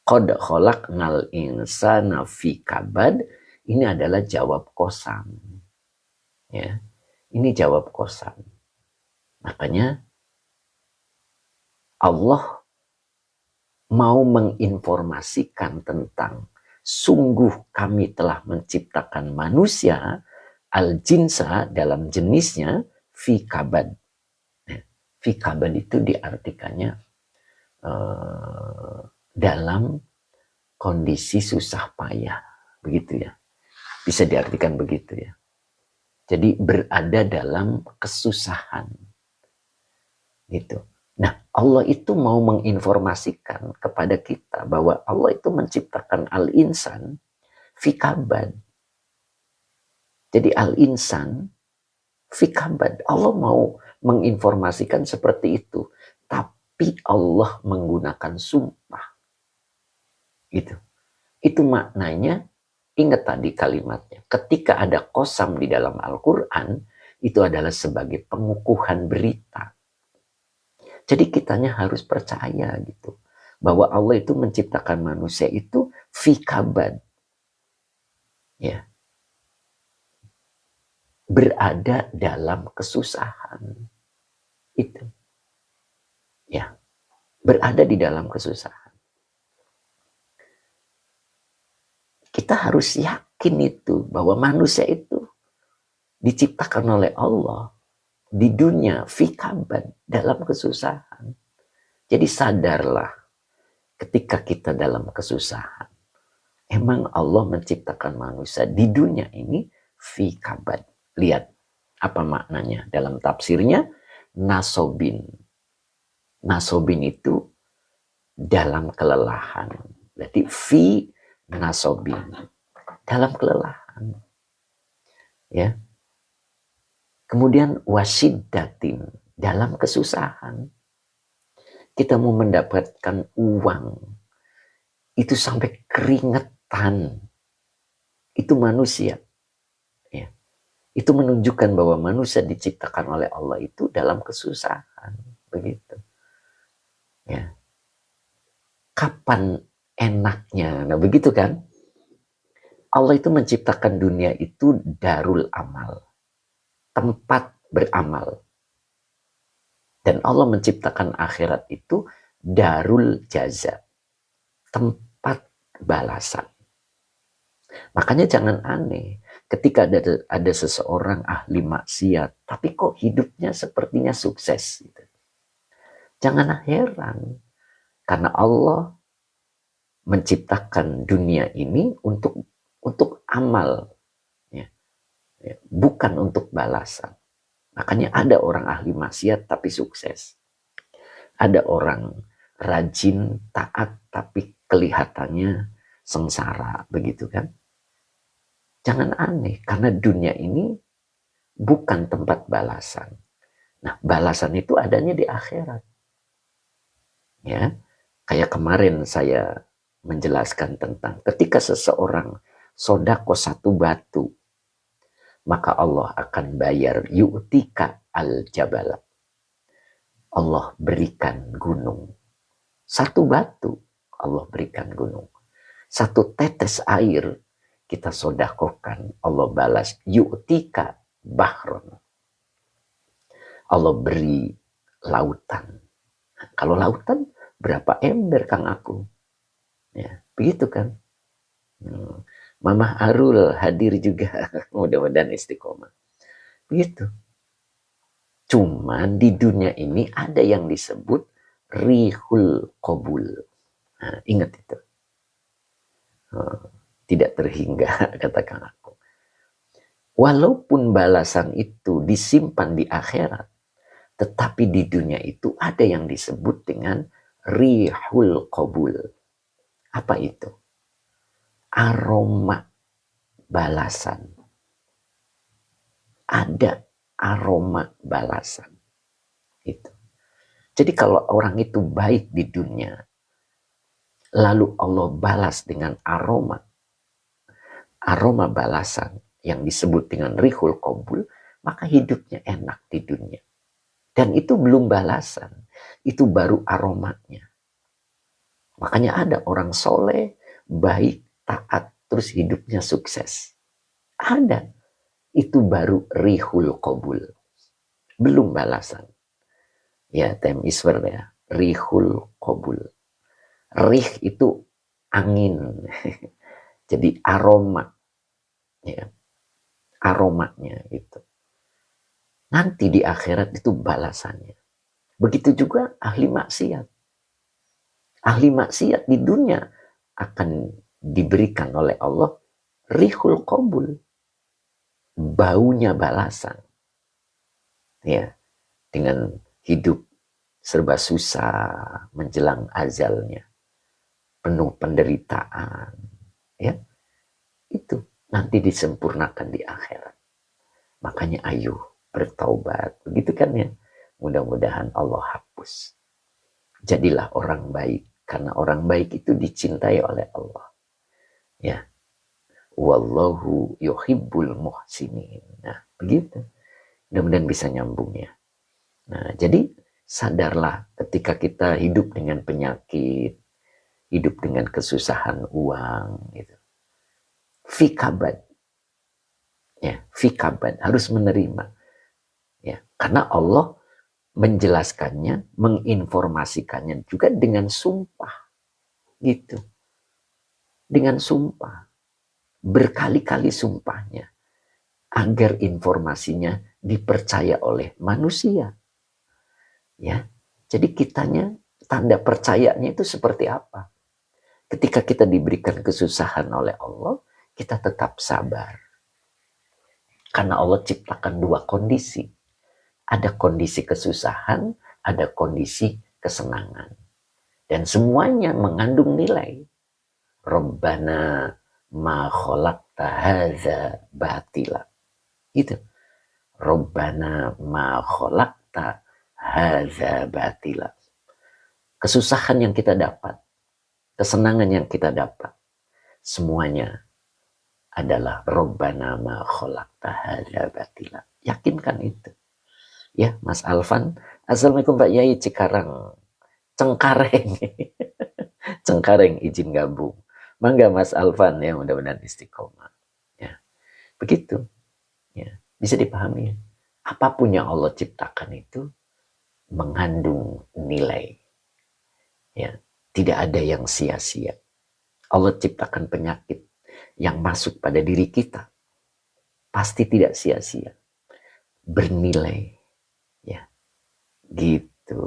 Qad khalaqnal insana fi kabad. Ini adalah jawab qasam. Ya. Ini jawab qasam. Makanya Allah mau menginformasikan tentang sungguh kami telah menciptakan manusia al-jinsa dalam jenisnya fi kabad. Fi kabad itu diartikannya dalam kondisi susah payah, begitu ya. Bisa diartikan begitu ya. Jadi berada dalam kesusahan. Gitu. Nah, Allah itu mau menginformasikan kepada kita bahwa Allah itu menciptakan al-insan fi kabad. Jadi al-insan fi kabad. Allah mau menginformasikan seperti itu. Tapi Allah menggunakan sumpah. Gitu. Itu maknanya. Ingat tadi kalimatnya, ketika ada qasam di dalam Al-Quran, itu adalah sebagai pengukuhan berita. Jadi kitanya harus percaya gitu, bahwa Allah itu menciptakan manusia itu fi kabad. Ya. Berada dalam kesusahan. Itu. Ya. Berada di dalam kesusahan. Kita harus yakin itu bahwa manusia itu diciptakan oleh Allah di dunia fi kabad dalam kesusahan. Jadi sadarlah ketika kita dalam kesusahan. Emang Allah menciptakan manusia di dunia ini fi kabad. Lihat apa maknanya dalam tafsirnya nasobin. Nasobin itu dalam kelelahan. Berarti fi nasobin, dalam kelelahan. Ya. Kemudian wasiddatin, dalam kesusahan. Kita mau mendapatkan uang, itu sampai keringetan. Itu manusia. Ya. Itu menunjukkan bahwa manusia diciptakan oleh Allah itu dalam kesusahan. Begitu. Ya. Kapan enaknya? Nah begitu kan? Allah itu menciptakan dunia itu darul amal. Tempat beramal. Dan Allah menciptakan akhirat itu darul jaza. Tempat balasan. Makanya jangan aneh. Ketika ada seseorang ahli maksiat. Tapi kok hidupnya sepertinya sukses. Gitu. Jangan heran. Karena Allah menciptakan dunia ini untuk amal, ya. Ya, bukan untuk balasan. Makanya ada orang ahli maksiat tapi sukses. Ada orang rajin taat tapi kelihatannya sengsara, begitu kan? Jangan aneh, karena dunia ini bukan tempat balasan. Nah, balasan itu adanya di akhirat. Ya, kayak kemarin saya menjelaskan tentang ketika seseorang sodako satu batu, maka Allah akan bayar yu'tika al-jabal. Allah berikan gunung. Satu batu, Allah berikan gunung. Satu tetes air, kita sodakokan, Allah balas yu'tika bahron. Allah beri lautan. Kalau lautan, berapa ember Kang Aku? Ya, begitu kan? Mama Arul hadir juga. Mudah-mudahan istiqomah. Begitu. Cuman di dunia ini ada yang disebut rihul qabul. Nah, ingat itu. Tidak terhingga, kata Kang Aku. Walaupun balasan itu disimpan di akhirat, tetapi di dunia itu ada yang disebut dengan rihul qabul. Apa itu? Aroma balasan. Ada aroma balasan. Itu. Jadi kalau orang itu baik di dunia, lalu Allah balas dengan aroma balasan yang disebut dengan rihul qabul, maka hidupnya enak di dunia. Dan itu belum balasan, itu baru aromanya. Makanya ada orang soleh, baik, taat, terus hidupnya sukses. Ada. Itu baru rihul qabul. Belum balasan. Ya, tem iswer ya. Rihul qabul. Rih itu angin. Jadi aroma. Ya, aromanya itu. Nanti di akhirat itu balasannya. Begitu juga ahli maksiat. Ahli maksiat di dunia akan diberikan oleh Allah rihul qabul. Baunya balasan. Ya, dengan hidup serba susah menjelang ajalnya. Penuh penderitaan. Ya, itu nanti disempurnakan di akhirat. Makanya ayo bertaubat. Begitu kan ya? Mudah-mudahan Allah hapus. Jadilah orang baik. Karena orang baik itu dicintai oleh Allah. Ya. Wallahu yuhibbul muhsinin. Nah, begitu. Mudah-mudahan bisa nyambung ya. Nah, jadi sadarlah ketika kita hidup dengan penyakit, hidup dengan kesusahan uang, gitu. Fikabad. Ya, fikabad. Harus menerima. Ya, karena Allah menjelaskannya, menginformasikannya juga dengan sumpah. Gitu. Dengan sumpah. Berkali-kali sumpahnya. Agar informasinya dipercaya oleh manusia. Ya. Jadi kitanya, tanda percayanya itu seperti apa? Ketika kita diberikan kesusahan oleh Allah, kita tetap sabar. Karena Allah ciptakan dua kondisi. Ada kondisi kesusahan, ada kondisi kesenangan. Dan semuanya mengandung nilai. Rabbana ma khalaqta hadza batila. Gitu. Rabbana ma khalaqta hadza batila. Kesusahan yang kita dapat, kesenangan yang kita dapat, semuanya adalah Rabbana ma khalaqta hadza batila. Yakinkan itu. Ya, Mas Alvan. Assalamualaikum Pak Yai Cikarang. Cengkareng. Cengkareng izin gabung. Mangga Mas Alvan ya, mudah-mudahan istiqomah. Ya. Begitu. Ya, bisa dipahami. Apapun yang Allah ciptakan itu mengandung nilai. Ya, tidak ada yang sia-sia. Allah ciptakan penyakit yang masuk pada diri kita. Pasti tidak sia-sia. Bernilai. Ya, gitu.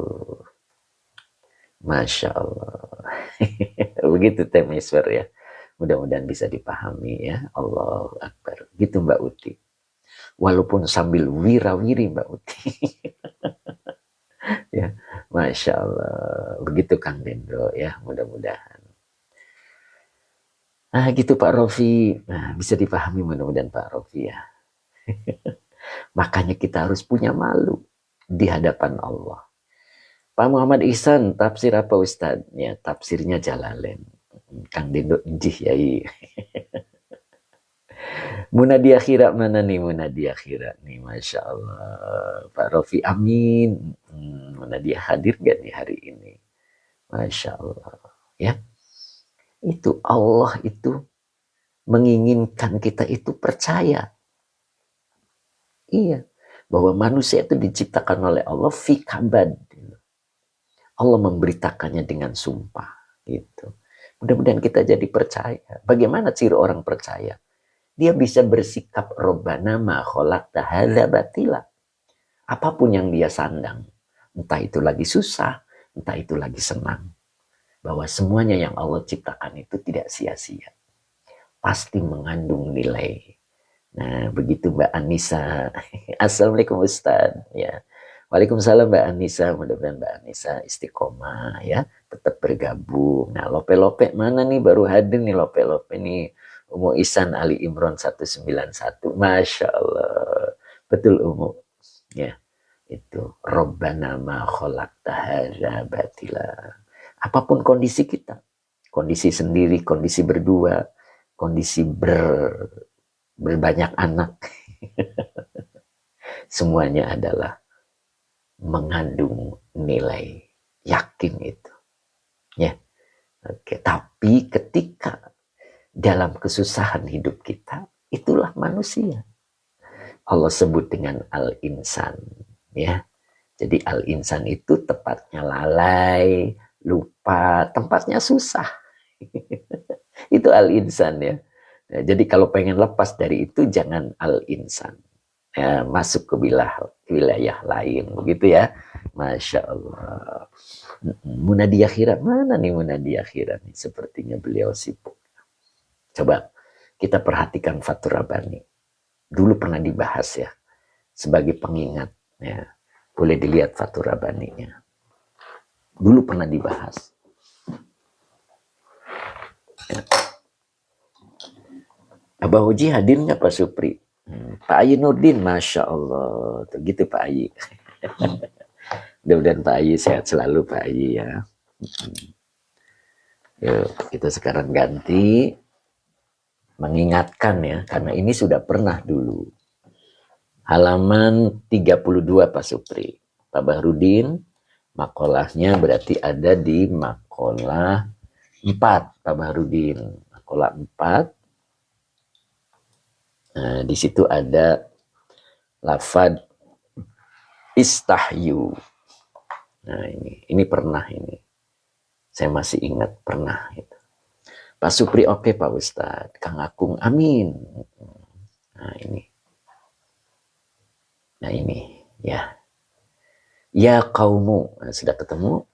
Masya Allah. Begitu Temiswer ya. Mudah-mudahan bisa dipahami ya. Allahu Akbar. Gitu Mbak Uti. Walaupun sambil wirawiri Mbak Uti. Ya, Masya Allah. Begitu Kang Dendro ya. Mudah-mudahan. Nah gitu Pak Rofi. Nah bisa dipahami mudah-mudahan Pak Rofi ya. Makanya kita harus punya malu di hadapan Allah. Pak Muhammad Ihsan, tafsir apa Ustaz? Ya, tafsirnya Jalalain. Kang Dendo Njih Yai. Munadi akhirat mana nih Munadi akhirat nih? Masya Allah. Pak Rofi amin. Munadi hadir gak nih hari ini? Masya Allah. Ya. Itu Allah itu menginginkan kita itu percaya. Iya. Bahwa manusia itu diciptakan oleh Allah fikabad. Allah memberitakannya dengan sumpah. Gitu. Mudah-mudahan kita jadi percaya. Bagaimana ciri orang percaya? Dia bisa bersikap Rabbana ma khalaqta hadza batila. Apapun yang dia sandang. Entah itu lagi susah, entah itu lagi senang. Bahwa semuanya yang Allah ciptakan itu tidak sia-sia. Pasti mengandung nilai. Nah, begitu Mbak Anissa. Assalamualaikum Ustaz. Ya. Waalaikumsalam Mbak Anissa. Mudah-mudahan Mbak Anissa istiqomah ya. Tetap bergabung. Nah, lope-lope mana nih baru hadir nih lope-lope nih. Umu Ihsan Ali Imran 191. Masya Allah. Betul Umu. Ya. Itu. Rabbana ma khalaqta hadza batila. Apapun kondisi kita. Kondisi sendiri, kondisi berdua, kondisi berbanyak anak. Semuanya adalah mengandung nilai. Yakin itu. Ya. Oke, tapi ketika dalam kesusahan hidup kita, itulah manusia. Allah sebut dengan al-insan, ya. Jadi al-insan itu tepatnya lalai, lupa, tempatnya susah. Itu al-insan ya. Nah, jadi kalau pengen lepas dari itu jangan al-insan. Ya, masuk ke wilayah lain begitu ya. Masya Allah. Munadi akhirat, mana nih munadi akhirat nih? Sepertinya beliau sibuk. Coba kita perhatikan Fathur Rabbani. Dulu pernah dibahas ya, sebagai pengingat ya. Boleh dilihat Fathur Rabbani-nya. Dulu pernah dibahas. Ya. Abah Uji hadir nggak Pak Supri? Pak Ayi Nurdin, Masya Allah. Tuh, gitu Pak Ayi. Mudah-mudahan Pak Ayi sehat selalu Pak Ayi ya. Yuk, kita sekarang ganti mengingatkan ya, karena ini sudah pernah dulu. Halaman 32 Pak Supri. Pak Bahrudin, makolahnya berarti ada di makolah 4 Pak Bahrudin. Makolah 4. Nah, di situ ada lafad istahyu. Nah, ini pernah ini. Saya masih ingat pernah itu. Pak Supri oke Pak Ustadz. Kang Akung amin. Nah ini. Nah ini ya. Ya kaumu. Nah, sudah ketemu.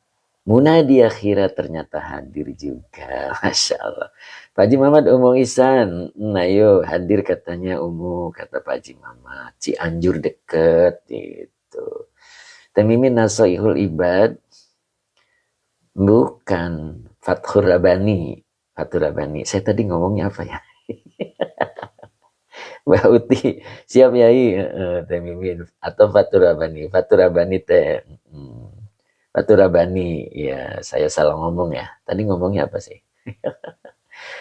Munadi akhirat ternyata hadir juga. Masya Allah. Pak Haji Muhammad Umu Ihsan. Nah yuk hadir katanya Umu. Kata Pak Haji Muhammad. Cianjur deket. Gitu. Temimin Nasoihul Ibad. Bukan. Fathur Rabbani. Fathur Rabbani. Saya tadi ngomongnya apa ya? Mbak Uti. Siap Yai. Temimin. Atau Fathur Rabbani. Fathur Rabbani teh. Fathur Rabbani. Ya saya salah ngomong ya. Tadi ngomongnya apa sih?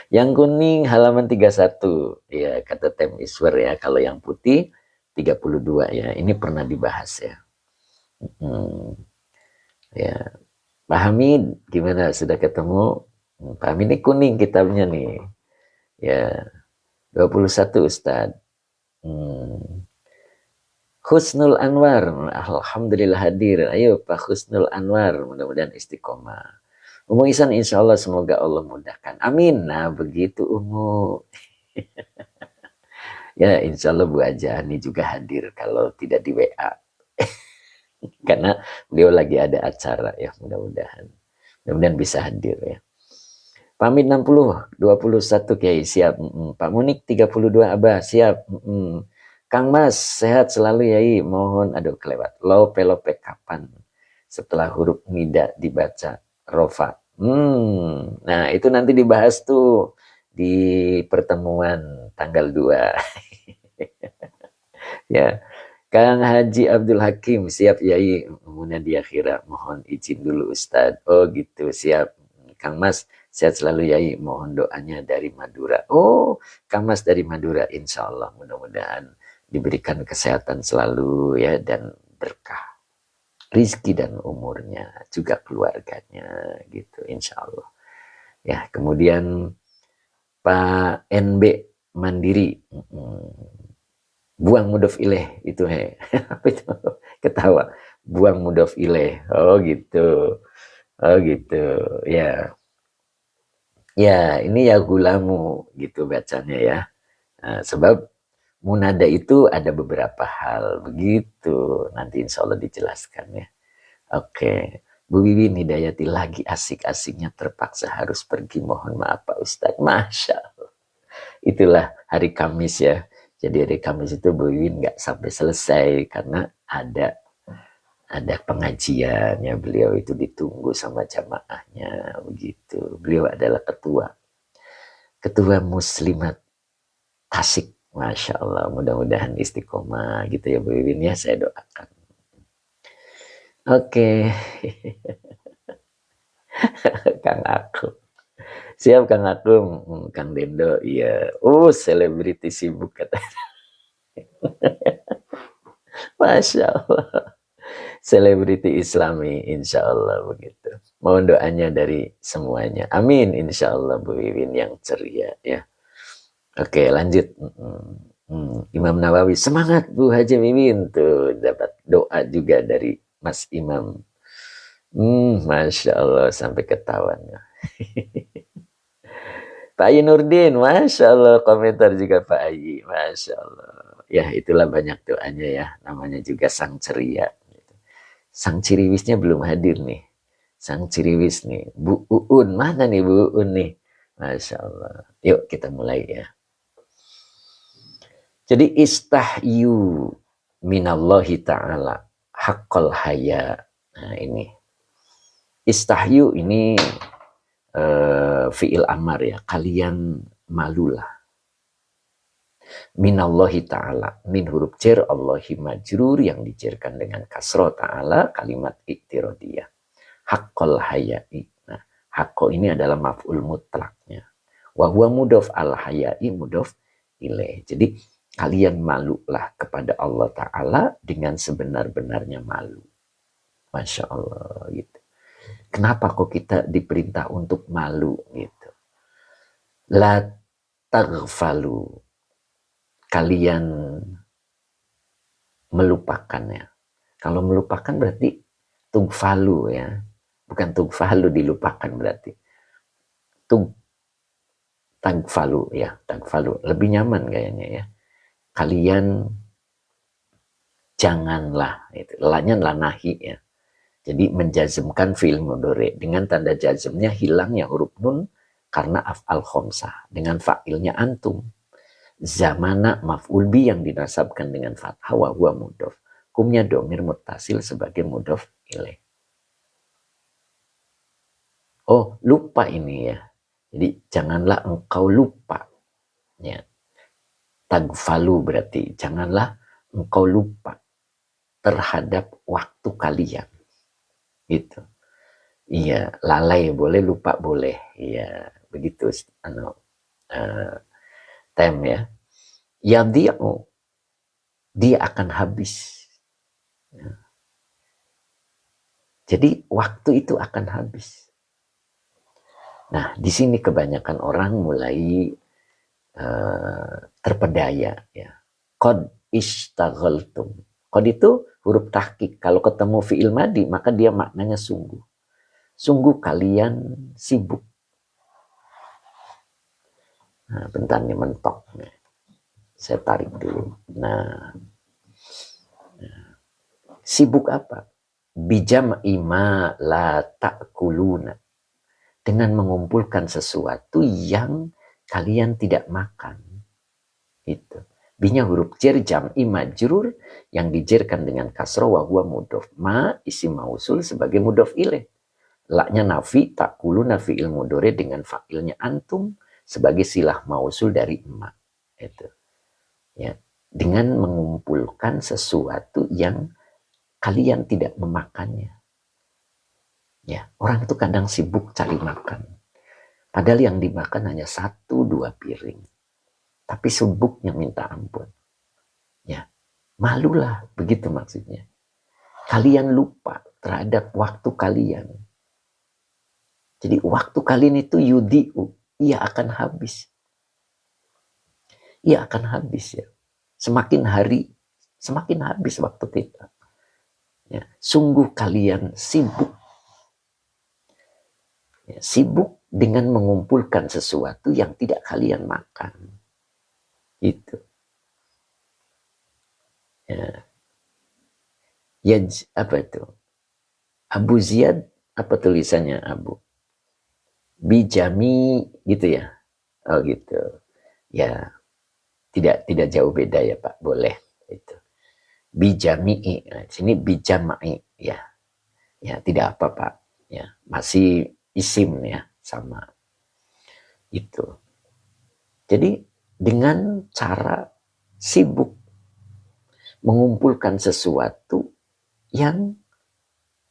Yang kuning halaman 31. Ya kata Tem Iswer ya. Kalau yang putih 32 ya. Ini pernah dibahas ya. Ya. Pak Hamid gimana? Sudah ketemu? Pak Hamid ini kuning kitabnya nih. Ya. 21 Ustadz. Husnul Anwar. Alhamdulillah hadir. Ayo Pak Husnul Anwar. Mudah-mudahan istiqomah. Umu Ihsan insya Allah semoga Allah mudahkan. Amin. Nah begitu Umu. Ya insya Allah Bu Ajani juga hadir. Kalau tidak di WA. Karena beliau lagi ada acara ya. Mudah-mudahan. Mudah-mudahan bisa hadir ya. Pamit 60, 21 Kiai siap. Pak Munik 32 Abah siap. Kang Mas sehat selalu Yai. Mohon aduh kelewat. Lope kapan? Setelah huruf nida dibaca rofa. Nah itu nanti dibahas tuh di pertemuan tanggal 2. Ya. Kang Haji Abdul Hakim siap Yai. Munadi akhirat mohon izin dulu Ustadz. Oh gitu siap. Kang Mas sehat selalu Yai, mohon doanya dari Madura. Oh, Kang Mas dari Madura, insya Allah mudah-mudahan diberikan kesehatan selalu ya dan berkah rizki dan umurnya juga keluarganya gitu, insya Allah. Ya kemudian Pak NB Mandiri, buang mudhof ilaih itu apa itu ketawa, buang mudhof ilaih. Oh gitu ya. Ya, ini ya gulamu gitu bacanya ya. Nah, sebab munada itu ada beberapa hal begitu. Nanti insya Allah dijelaskan ya. Oke. Bu Wiwin Hidayati lagi asik-asiknya terpaksa harus pergi. Mohon maaf Pak Ustadz. Masya Allah. Itulah hari Kamis ya. Jadi hari Kamis itu Bu Wiwin nggak sampai selesai karena ada pengajiannya, beliau itu ditunggu sama jamaahnya begitu. Beliau adalah ketua muslimat Tasik, Masya Allah, mudah-mudahan istiqomah gitu ya Bu Wiwin ya, saya doakan. Oke. Kang Akum siap, Kang Akum. Kang Dendo iya. Selebriti sibuk katanya. Masya Allah. Selebriti Islami insya Allah begitu. Mohon doanya dari semuanya. Amin, insya Allah Bu Wiwin yang ceria ya. Oke, lanjut. Imam Nawawi, semangat Bu Haji Wiwin. Tuh, dapat doa juga dari Mas Imam. Masya Allah, sampai ketawanya. Pak Ayi Nurdin, Masya Allah, komentar juga Pak Ayi. Masya Allah. Ya, itulah banyak doanya ya. Namanya juga sang ceria. Sang ciriwisnya belum hadir nih. Sang ciriwis nih. Bu Uun, mana nih Bu Uun nih? Masya Allah. Yuk kita mulai ya. Jadi istahyu minallahi ta'ala haqqal haya. Nah ini. Istahyu ini fi'il amar ya. Kalian malulah. Minallahi ta'ala. Min huruf jar Allahi majrur yang dijerkan dengan kasroh ta'ala kalimat iktirodiyah. Haqqal haya'i. Nah, haqqo ini adalah maf'ul mutlaknya. Wa huwa mudhof al haya'i mudhof ilaih. Jadi kalian malulah kepada Allah Ta'ala dengan sebenar-benarnya malu. Masya Allah gitu. Kenapa kok kita diperintah untuk malu gitu? La taghfalu. Kalian melupakannya. Kalau melupakan berarti tugfalu ya. Bukan tugfalu dilupakan berarti. Tagfalu ya. Tagfalu. Lebih nyaman kayaknya ya. Kalian janganlah. Itu. Lanya lanahi ya. Jadi menjazmkan fi'il mudhari dengan tanda jazmnya hilangnya huruf nun karena af'al khomsah dengan fa'ilnya antum. Zamana maf'ul bi yang dinasabkan dengan fathah wa huwa mudhof. Kumnya domir muttasil sebagai mudhof ilaih. Oh, lupa ini ya. Jadi janganlah engkau lupa. Ya. Tagfalu berarti janganlah engkau lupa terhadap waktu kalian. Gitu. Iya, lalai boleh, lupa boleh. Iya, begitu tem ya. Yadhi'u, dia akan habis. Ya. Jadi waktu itu akan habis. Nah, di sini kebanyakan orang mulai terpedaya ya. Qad istaghaltum. Qad itu huruf tahqiq. Kalau ketemu fi'il madi maka dia maknanya sungguh. Sungguh kalian sibuk. Nah, bentar nih mentok. Saya tarik dulu. Nah, sibuk apa? Bijam'i ma la ta'kuluna. Dengan mengumpulkan sesuatu yang kalian tidak makan. Itu. Binya huruf jar jam'i majrur yang dijerkan dengan kasroh wa huwa mudhof. Ma isim mausul sebagai mudhof ilaih. Laknya nafi takuluna fi'il mudhari dengan fa'ilnya antum sebagai silah mausul dari emak. Itu. Ya. Dengan mengumpulkan sesuatu yang kalian tidak memakannya. Ya, orang itu kadang sibuk cari makan. Padahal yang dimakan hanya 1-2 piring. Tapi sibuknya minta ampun. Ya, malulah, begitu maksudnya. Kalian lupa terhadap waktu kalian. Jadi waktu kalian itu yudi'u, ia akan habis. Ia akan habis ya. Semakin hari, semakin habis waktu kita. Ya, sungguh kalian sibuk. Ya, sibuk dengan mengumpulkan sesuatu yang tidak kalian makan. Itu. Ya. Apa itu? Abu Ziyad, apa tulisannya Abu? Bijami, gitu ya? Oh gitu. Ya, tidak jauh beda ya Pak, boleh. Itu. Bijami'i, nah, sini bijama'i, ya. Ya, tidak apa Pak. Ya, masih isim ya, sama. Itu. Jadi dengan cara sibuk mengumpulkan sesuatu yang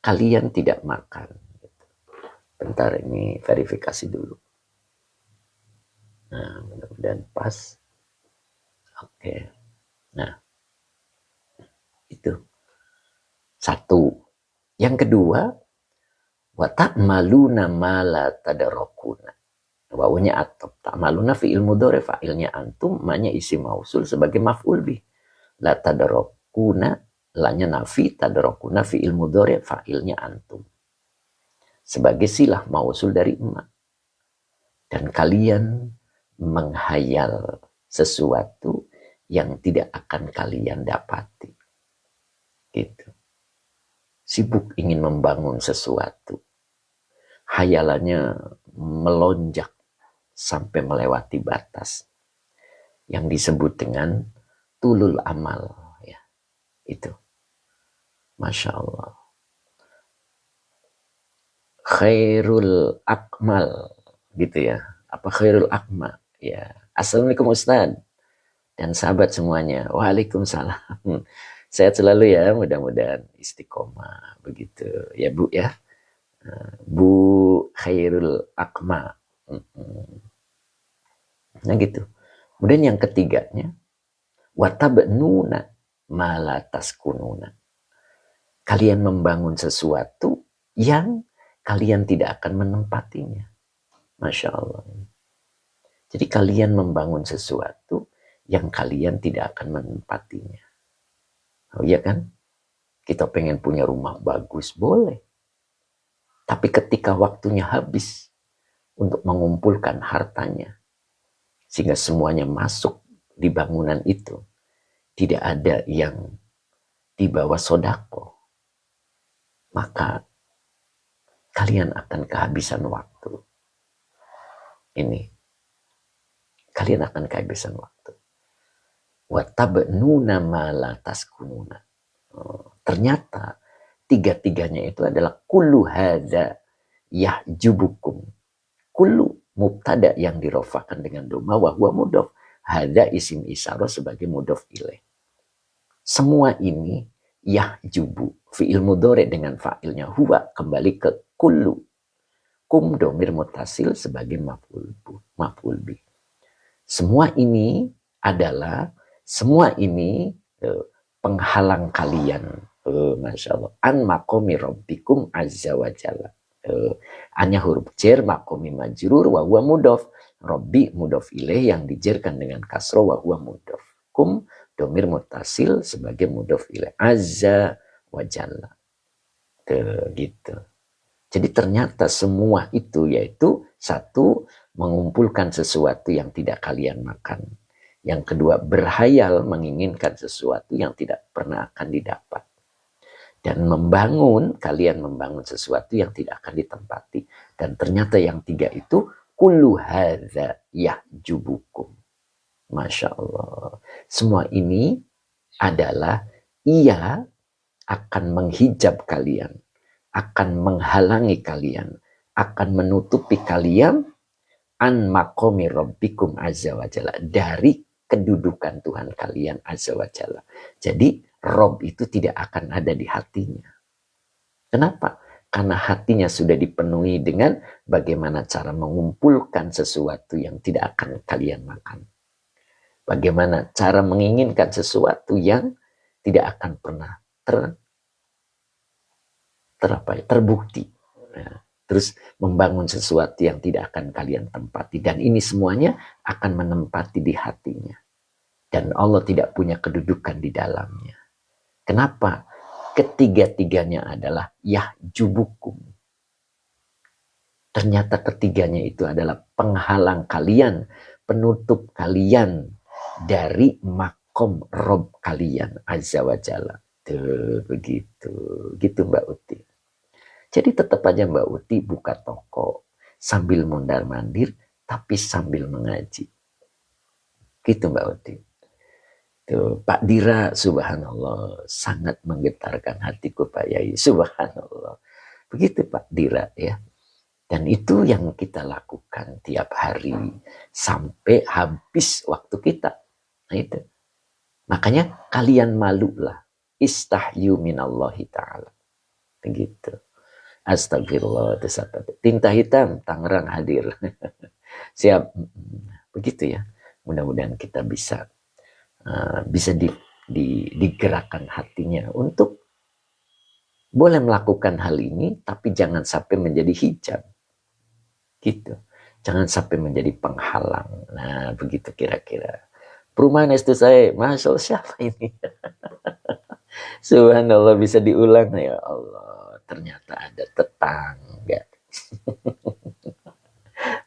kalian tidak makan. Bentar ini verifikasi dulu. Nah, mudah-mudahan pas. Oke. Nah, itu. Satu. Yang kedua, Wa ta'maluna ma la tadarakuna. Wawunya atop. Ta'maluna fi'il mudhari, fa'ilnya antum, ma-nya isim mausul sebagai maf'ul bih. La tadarakuna, la-nya nafi, tadarakuna fi'il mudhari, fa'ilnya antum. Sebagai silah mausul dari ma. Dan kalian menghayal sesuatu yang tidak akan kalian dapati. Gitu. Sibuk ingin membangun sesuatu. Hayalannya melonjak sampai melewati batas yang disebut dengan tulul amal, ya. Itu. Masya Allah. Khairul akmal, gitu ya. Apa khairul akmal? Ya. Assalamualaikum Ustaz dan sahabat semuanya. Waalaikumsalam. Sehat selalu ya, mudah-mudahan istiqomah begitu ya Bu ya. Bu Khairul Akma. Nah gitu. Kemudian yang ketiganya, watabnuna malatas kununa. Kalian membangun sesuatu yang kalian tidak akan menempatinya. Masya Allah. Jadi kalian membangun sesuatu yang kalian tidak akan menempatinya. Oh iya kan? Kita pengen punya rumah bagus, boleh. Tapi ketika waktunya habis untuk mengumpulkan hartanya, sehingga semuanya masuk di bangunan itu, tidak ada yang dibawa sodako, maka kalian akan kehabisan waktu. Ini, kalian akan kehabisan waktu. Watabnuna ma taskununa. Ternyata tiga-tiganya itu adalah kullu hadza yahjubukum. Kullu mubtada yang dirofakan dengan doma wa huwa mudhof. Hadza isim isyarah sebagai mudhof ilaih. Semua ini yahjubu, fi'il mudhari dengan fa'ilnya huwa kembali ke kullu. Kum domir mutasil sebagai maf'ul bi. Semua ini adalah penghalang kalian. Masya Allah. An makomi rabbikum azza wa jalla. Hanya huruf jer, makomi majrur, wa huwa mudhof. Rabbi mudhof ilaih yang dijerkan dengan kasroh, wa huwa mudhof. Kum domir mutasil sebagai mudhof ilaih. Azza wa jalla. Gitu. Jadi ternyata semua itu yaitu satu, mengumpulkan sesuatu yang tidak kalian makan. Yang kedua, berhayal menginginkan sesuatu yang tidak pernah akan didapat. Dan kalian membangun sesuatu yang tidak akan ditempati. Dan ternyata yang tiga itu, kullu hadza yahjubukum. Masya Allah. Semua ini adalah ia akan menghijab kalian, akan menghalangi kalian, akan menutupi kalian an makomi rabbikum azza wa jalla, dari kedudukan Tuhan kalian azza wa jalla. Jadi Rob itu tidak akan ada di hatinya. Kenapa? Karena hatinya sudah dipenuhi dengan bagaimana cara mengumpulkan sesuatu yang tidak akan kalian makan. Bagaimana cara menginginkan sesuatu yang tidak akan pernah terbukti. Nah, terus membangun sesuatu yang tidak akan kalian tempati. Dan ini semuanya akan menempati di hatinya. Dan Allah tidak punya kedudukan di dalamnya. Kenapa? Ketiga-tiganya adalah yahjubukum. Ternyata ketiganya itu adalah penghalang kalian, penutup kalian dari makom Rob kalian azza wa jalla. Tuh, begitu. Gitu Mbak Uti. Jadi tetap aja Mbak Uti buka toko sambil mondar-mandir tapi sambil mengaji. Gitu Mbak Uti. Tuh, Pak Dira, subhanallah, sangat menggetarkan hatiku Pak Yai, subhanallah. Begitu Pak Dira ya. Dan itu yang kita lakukan tiap hari sampai habis waktu kita. Nah itu. Makanya kalian malulah. Istahyu minallahi ta'ala. Begitu. Astagfirullah. Tinta hitam, Tangerang hadir. Siap. Begitu ya. Mudah-mudahan kita bisa digerakkan hatinya untuk Boleh melakukan hal ini, tapi jangan sampai menjadi hijab. Gitu. Jangan sampai menjadi penghalang. Nah, begitu kira-kira. Perumahan itu saya, Masya Allah, siapa ini? Subhanallah, bisa diulang ya Allah. Ternyata ada tetangga.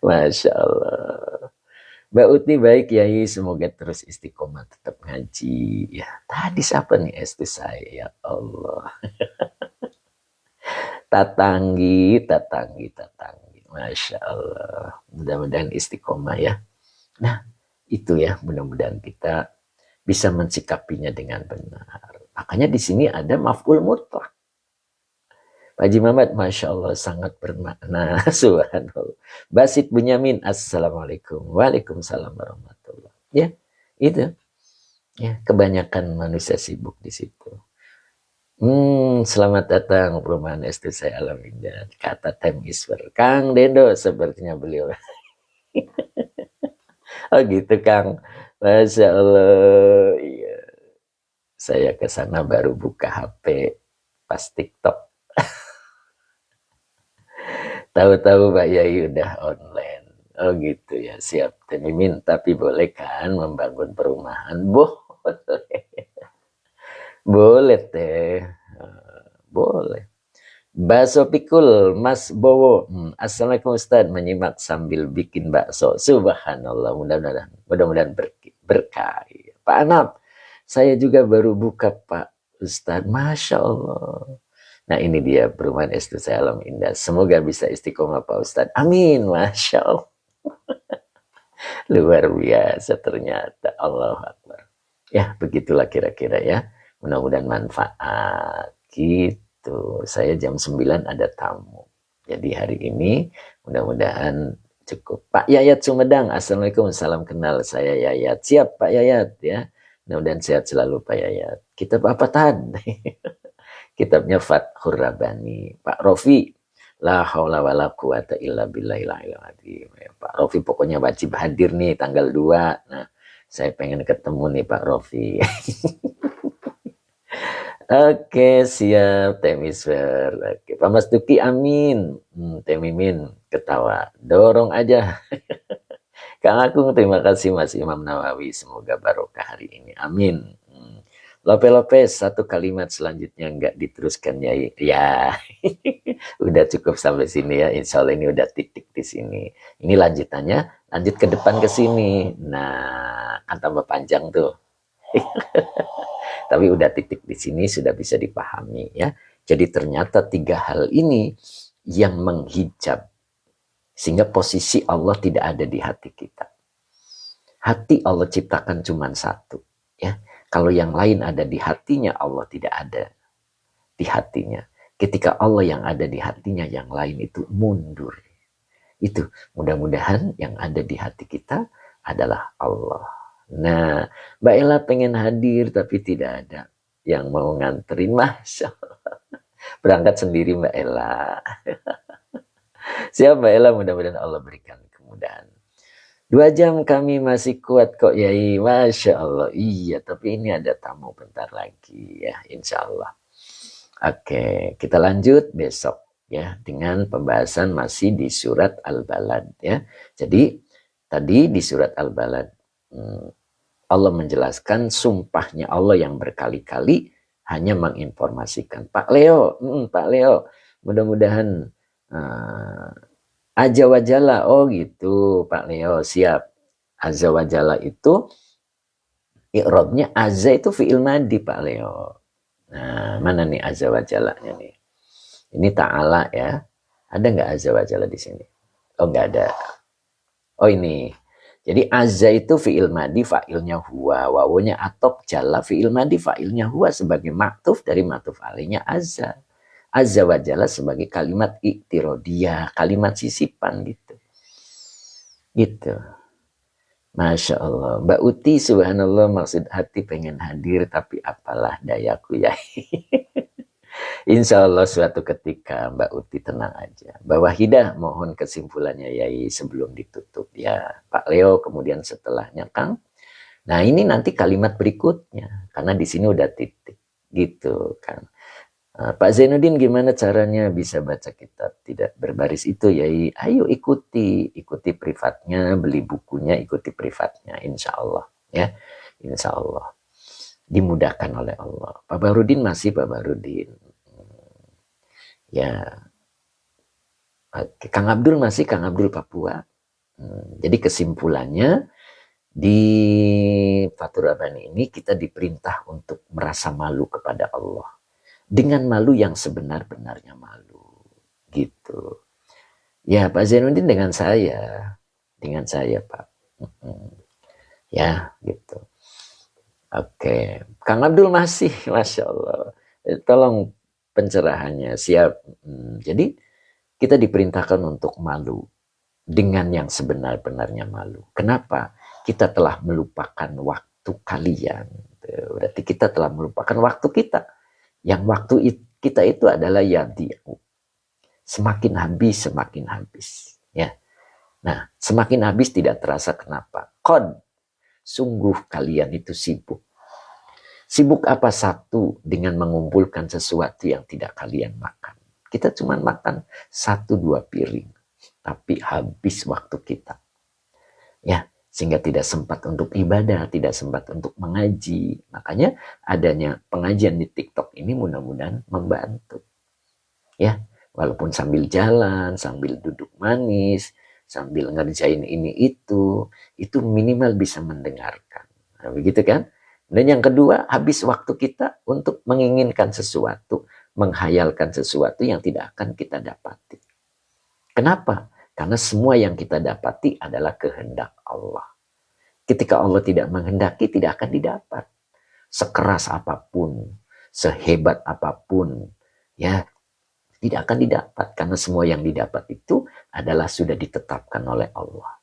Masya Allah. Mbak Uti baik Yai, semoga terus istiqomah tetap ngaji. Ya, tadi siapa nih saya ya Allah. Tatanggi. Masya Allah. Mudah-mudahan istiqomah ya. Nah, itu ya, mudah-mudahan kita bisa mensikapinya dengan benar. Makanya di sini ada maf'ul mutlak. Pak Haji Muhammad, Masya Allah, sangat bermakna. Subhanallah. Basit Bunyamin, Assalamualaikum. Waalaikumsalam warahmatullah. Ya, itu. Ya, kebanyakan manusia sibuk di situ. Selamat datang perumahan ST saya Alam Indah. Kata Time Isber. Kang Dendo, sepertinya beliau. Oh gitu Kang. Masya Allah. Iya. Saya ke sana baru buka HP pas TikTok. Tahu-tahu Pak Yai udah online. Oh gitu ya, siap. Mimin, tapi boleh kan membangun perumahan? Boleh. Boleh teh. Boleh. Bakso pikul, Mas Bowo. Assalamualaikum Ustaz, menyimak sambil bikin bakso. Subhanallah, mudah-mudahan berkah. Pak Anap, saya juga baru buka Pak Ustaz. Masya Allah. Nah ini dia perumahan S2 saya Alam Indah. Semoga bisa istiqomah Pak Ustaz. Amin. Masya Allah. Luar biasa ternyata. Allahu Akbar. Ya begitulah kira-kira ya. Mudah-mudahan manfaat. Gitu. Saya jam 9 ada tamu. Jadi hari ini mudah-mudahan cukup. Pak Yayat Sumedang. Assalamualaikum. Salam kenal. Saya Yayat. Siap Pak Yayat ya. Mudah-mudahan sehat selalu Pak Yayat. Kitab apa tadi? Kitabnya Fathur Rabbani. Pak Rofi, la haula wala quwata illa billahil azim. Pak Rofi pokoknya wajib hadir nih tanggal 2. Nah, saya pengen ketemu nih Pak Rofi. Oke, siap Temisfer. Oke, Pak Mas Duki amin. Temimin ketawa. Dorong aja. Kang Agung, terima kasih Mas Imam Nawawi. Semoga barokah hari ini. Amin. Lope satu kalimat selanjutnya nggak diteruskan ya. Ya, udah cukup sampai sini ya. Insya Allah ini udah titik di sini. Ini lanjutannya, lanjut ke depan ke sini. Nah, kan tambah panjang tuh. Tapi udah titik di sini sudah bisa dipahami ya. Jadi ternyata 3 hal ini yang menghijab sehingga posisi Allah tidak ada di hati kita. Hati Allah ciptakan cuma 1 ya. Kalau yang lain ada di hatinya, Allah tidak ada di hatinya. Ketika Allah yang ada di hatinya, yang lain itu mundur. Itu mudah-mudahan yang ada di hati kita adalah Allah. Nah, Mbak Ella pengen hadir tapi tidak ada yang mau nganterin. Masya Allah. Berangkat sendiri Mbak Ella. Siap Mbak Ella, mudah-mudahan Allah berikan kemudahan. 2 jam kami masih kuat kok Yai. Masya Allah. Iya, tapi ini ada tamu bentar lagi ya, insya Allah. Oke, kita lanjut besok ya dengan pembahasan masih di surat Al-Balad ya. Jadi tadi di surat Al-Balad Allah menjelaskan sumpahnya Allah yang berkali-kali hanya menginformasikan. Pak Leo, mudah-mudahan Azza wa Jalla, oh gitu Pak Leo, siap. Azza wa Jalla itu i'rabnya azza itu fi'il madi Pak Leo. Nah, mana nih Azza wa Jalla-nya nih? Ini ta'ala ya. Ada nggak Azza wa Jalla di sini? Oh nggak ada. Oh ini. Jadi azza itu fi'il madi, fa'ilnya huwa, wawunya atop, jalla fi'il madi, fa'ilnya huwa sebagai maktuf dari maktuf alainya azza. Azza wa Jalla sebagai kalimat iktirodiyah, kalimat sisipan gitu. Gitu. Masya Allah. Mbak Uti, subhanallah, maksud hati pengen hadir, tapi apalah dayaku ya. Insya Allah suatu ketika Mbak Uti tenang aja. Mbak Wahidah, mohon kesimpulannya Yai sebelum ditutup ya. Pak Leo kemudian setelahnya Kang. Nah ini nanti kalimat berikutnya, karena di sini udah titik gitu kan. Pak Zainuddin gimana caranya bisa baca kitab tidak berbaris itu ya? Ayo ikuti privatnya, beli bukunya, ikuti privatnya, insya Allah ya, insya Allah dimudahkan oleh Allah. Pak Barudin masih Pak Barudin, ya. Kang Abdul masih Kang Abdul Papua. Jadi kesimpulannya di Fathur Rabbani ini kita diperintah untuk merasa malu kepada Allah dengan malu yang sebenar-benarnya malu, gitu. Ya Pak Zainuddin dengan saya Pak, ya gitu. Oke, Kang Abdul masih, masya Allah. Tolong pencerahannya siap. Jadi kita diperintahkan untuk malu dengan yang sebenar-benarnya malu. Kenapa? Kita telah melupakan waktu kalian. Berarti kita telah melupakan waktu kita. Yang waktu kita itu adalah yadi'u. Semakin habis. Ya. Nah, semakin habis tidak terasa kenapa. Qad, sungguh kalian itu sibuk. Sibuk apa? Satu, dengan mengumpulkan sesuatu yang tidak kalian makan. Kita cuma makan 1-2 piring. Tapi habis waktu kita. Ya, sehingga tidak sempat untuk ibadah, tidak sempat untuk mengaji. Makanya adanya pengajian di TikTok ini mudah-mudahan membantu. Ya, walaupun sambil jalan, sambil duduk manis, sambil ngerjain ini itu minimal bisa mendengarkan. Nah, begitu kan? Dan yang kedua, habis waktu kita untuk menginginkan sesuatu, menghayalkan sesuatu yang tidak akan kita dapati. Kenapa? Karena semua yang kita dapati adalah kehendak Allah. Ketika Allah tidak menghendaki, tidak akan didapat. Sekeras apapun, sehebat apapun, ya tidak akan didapat. Karena semua yang didapat itu adalah sudah ditetapkan oleh Allah.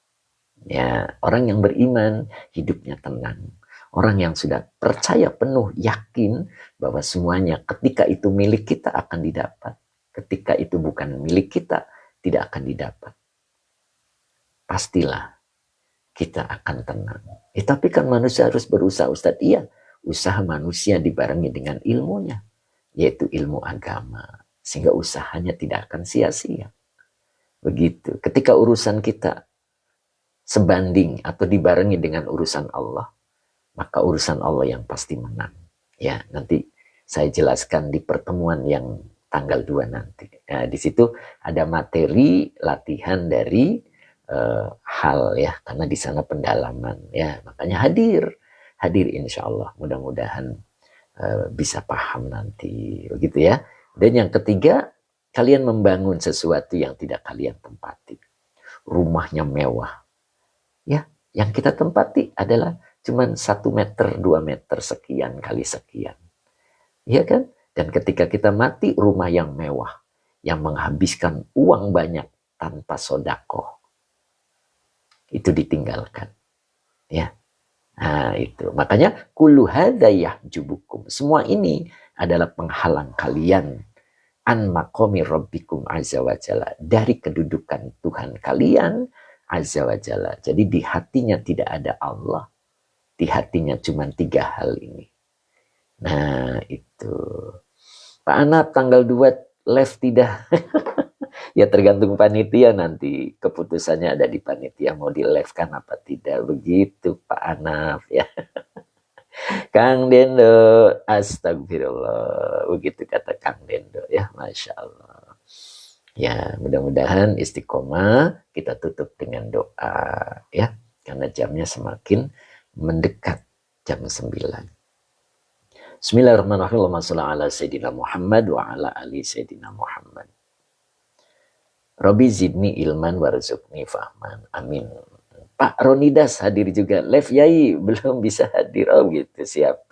Ya, orang yang beriman hidupnya tenang. Orang yang sudah percaya penuh, yakin bahwa semuanya ketika itu milik kita akan didapat. Ketika itu bukan milik kita, tidak akan didapat. Pastilah kita akan tenang. Tapi kan manusia harus berusaha, Ustaz. Iya, usaha manusia dibarengi dengan ilmunya, yaitu ilmu agama. Sehingga usahanya tidak akan sia-sia. Begitu. Ketika urusan kita sebanding atau dibarengi dengan urusan Allah, maka urusan Allah yang pasti menang. Ya, nanti saya jelaskan di pertemuan yang tanggal 2 nanti. Nah, di situ ada materi latihan dari hal ya, karena di sana pendalaman ya, makanya hadir insya Allah, mudah-mudahan bisa paham nanti, begitu ya. Dan yang ketiga, kalian membangun sesuatu yang tidak kalian tempati. Rumahnya mewah ya, yang kita tempati adalah cuman 1 meter 2 meter sekian kali sekian, ya kan? Dan ketika kita mati, rumah yang mewah yang menghabiskan uang banyak tanpa sodakoh itu ditinggalkan, ya. Nah, itu makanya kullu hadza yahjubukum, semua ini adalah penghalang kalian an maqami rabbikum azza wa jalla, dari kedudukan Tuhan kalian azza wa jalla. Jadi di hatinya tidak ada Allah, di hatinya cuma 3 hal ini. Nah, itu Pak Anap tanggal 2 live tidak? Ya tergantung panitia, nanti keputusannya ada di panitia mau di live kan apa tidak, begitu Pak Anaf ya. Kang Dendo, astagfirullah, begitu kata Kang Dendo ya, masya Allah. Ya, mudah-mudahan istiqomah. Kita tutup dengan doa ya, karena jamnya semakin mendekat jam 9. Bismillahirrahmanirrahim. Allahumma shalli ala sayyidina Muhammad wa ala ali sayyidina Muhammad. Robi zidni ilman warzuqni fahman. Amin. Pak Ronidas hadir juga live Yai, belum bisa hadir. Oh gitu, siap.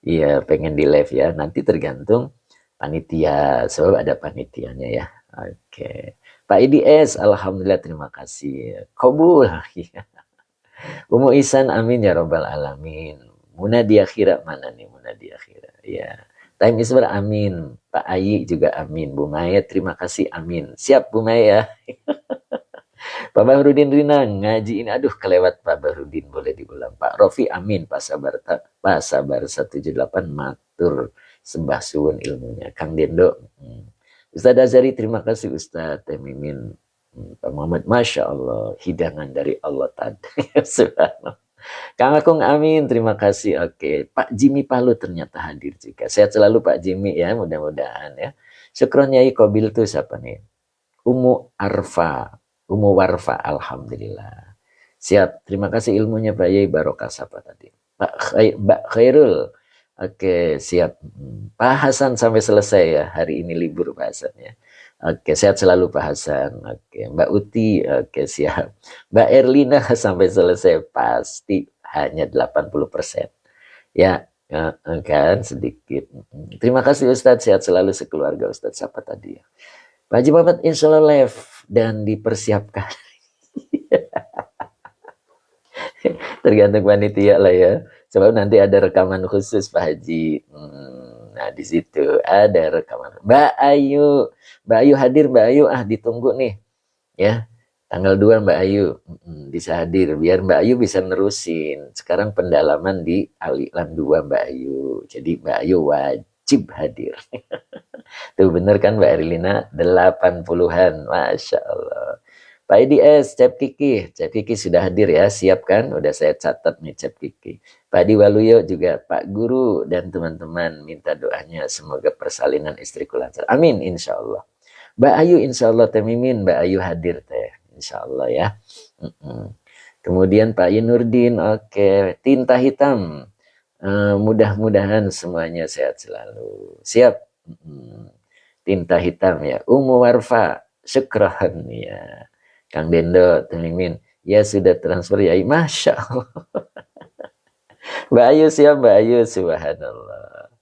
Iya, pengen di live ya. Nanti tergantung panitia, sebab ada panitianya ya. Oke. Pak IDS, alhamdulillah, terima kasih. Kabul. Umu Ihsan, amin ya robbal alamin. Muna di akhirat, mana nih Muna di akhirat? Ya. Time Isbar, amin. Pak Ayi juga amin. Bu Maya, terima kasih, amin. Siap Bu Maya. Pak Bahrudin Rina, ngaji ini, aduh kelewat Pak Bahrudin, boleh diulang. Pak Rofi, amin. Pak Sabar 178, matur sembah suwun ilmunya. Kang Dendo, Ustaz Azhari, terima kasih Ustaz. Teh Mimin, Pak Muhammad, Masya Allah, hidangan dari Allah tadi. Subhanallah. Kang Akung, amin, terima kasih. Oke, Pak Jimmy Palu ternyata hadir juga. Sehat selalu Pak Jimmy ya, mudah-mudahan ya. Syukron Yai Kobil tuh siapa nih? Umu Warfa, alhamdulillah. Siap, terima kasih ilmunya Pak Yai, barokah siapa tadi? Mbak Khairul. Oke, siap. Pak Hasan sampai selesai ya. Hari ini libur Pak Hasan ya. Oke, sehat selalu Pak Hasan. Oke, Mbak Uti, oke siap. Mbak Erlina sampai selesai pasti hanya 80%. Ya, kan sedikit. Terima kasih Ustadz, sehat selalu sekeluarga Ustadz. Siapa tadi ya? Pak Haji Muhammad insya Allah live dan dipersiapkan. Tergantung panitia lah ya. Sebab nanti ada rekaman khusus Pak Haji. Nah di situ ada rekaman. Mbak Ayu hadir Mbak Ayu, ditunggu nih ya. Tanggal 2 Mbak Ayu bisa hadir biar Mbak Ayu bisa nerusin. Sekarang pendalaman di aliran 2 Mbak Ayu. Jadi Mbak Ayu wajib hadir. Tuh bener kan Mbak Erlina? 80-an, Masya Allah. Pak IDS, Cep Kiki sudah hadir ya, siap kan? Udah saya catat nih Cep Kiki. Pak Diwaluyo juga, Pak Guru dan teman-teman minta doanya semoga persalinan istriku lancar. Amin, insya Allah. Mbak Ayu, insya Allah Teh Mimin, Mbak Ayu hadir Teh, insya Allah ya. Kemudian Pak Yunurdin, oke. Tinta hitam, mudah-mudahan semuanya sehat selalu. Siap. Tinta hitam ya. Umu Warfa, syukran ya. Kang Dendo, Temimin, ya sudah transfer ya, Masya Allah. Mbak Ayu siap Mbak Ayu, subhanallah.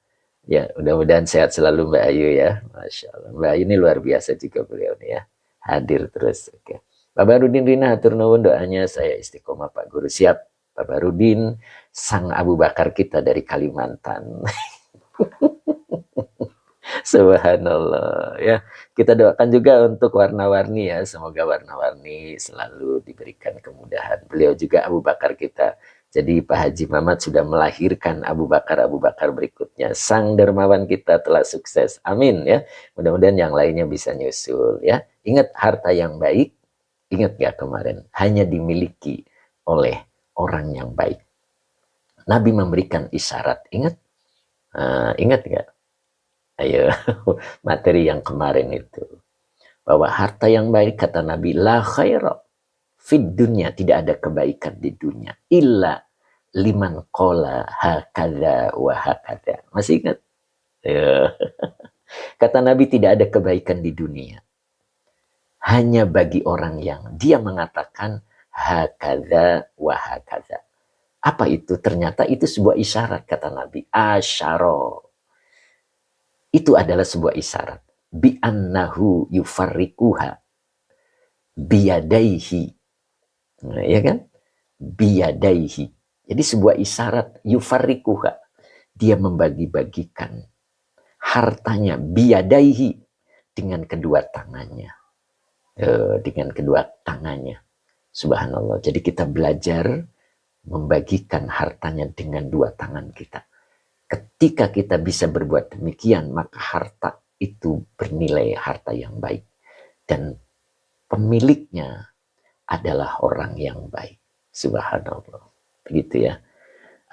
Ya mudah-mudahan sehat selalu Mbak Ayu ya, Masya Allah. Mbak Ayu ini luar biasa juga beliau nih ya, hadir terus. Oke. Pak Barudin Rina, hatur nuwun doanya, saya istiqomah Pak Guru, siap. Pak Barudin, sang Abu Bakar kita dari Kalimantan. Subhanallah ya. Kita doakan juga untuk warna-warni ya. Semoga warna-warni selalu diberikan kemudahan. Beliau juga Abu Bakar kita. Jadi Pak Haji Mamat sudah melahirkan Abu Bakar berikutnya. Sang dermawan kita telah sukses. Amin ya. Mudah-mudahan yang lainnya bisa nyusul ya. Ingat harta yang baik. Ingat ya kemarin. Hanya dimiliki oleh orang yang baik. Nabi memberikan isyarat. Ingat? Ingat nggak? Ayo, materi yang kemarin itu. Bahwa harta yang baik, kata Nabi, la khaira fid dunya, tidak ada kebaikan di dunia. Illa liman qala hakadha wa hakadha. Masih ingat? Ya. Kata Nabi, tidak ada kebaikan di dunia. Hanya bagi orang yang dia mengatakan hakadha wa hakadha. Apa itu? Ternyata itu sebuah isyarat, kata Nabi. Asyara. Itu adalah sebuah isyarat. Bi'annahu yufarrikuha biyadaihi. Nah, ya kan? Biyadaihi. Jadi sebuah isyarat yufarrikuha. Dia membagi-bagikan hartanya biyadaihi dengan kedua tangannya. Dengan kedua tangannya. Subhanallah. Jadi kita belajar membagikan hartanya dengan dua tangan kita. Ketika kita bisa berbuat demikian, maka harta itu bernilai harta yang baik. Dan pemiliknya adalah orang yang baik. Subhanallah. Begitu ya.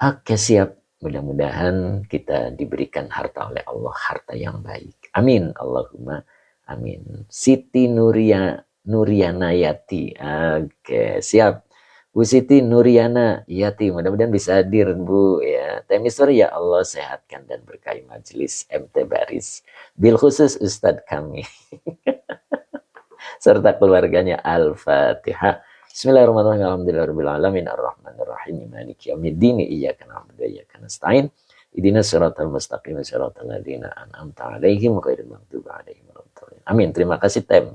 Oke, siap. Mudah-mudahan kita diberikan harta oleh Allah, harta yang baik. Amin. Allahumma amin. Siti Nuriana Yati. Oke, siap. Bu Siti Nuriana Yati, mudah-mudahan bisa hadir Bu ya. Temiswer ya Allah sehatkan dan berkahi majelis MT Baris. Bil khusus Ustadz kami. Serta keluarganya. Al-Fatihah. Bismillahirrahmanirrahim. Alhamdulillahirabbil alamin arrahmanirrahim maliki yaumiddin iyyaka na'budu wa iyyaka nasta'in. Ihdinas siratal mustaqim siratal ladzina an'amta 'alaihim ghairil maghdubi 'alaihim waladdallin. Amin. Terima kasih Tem.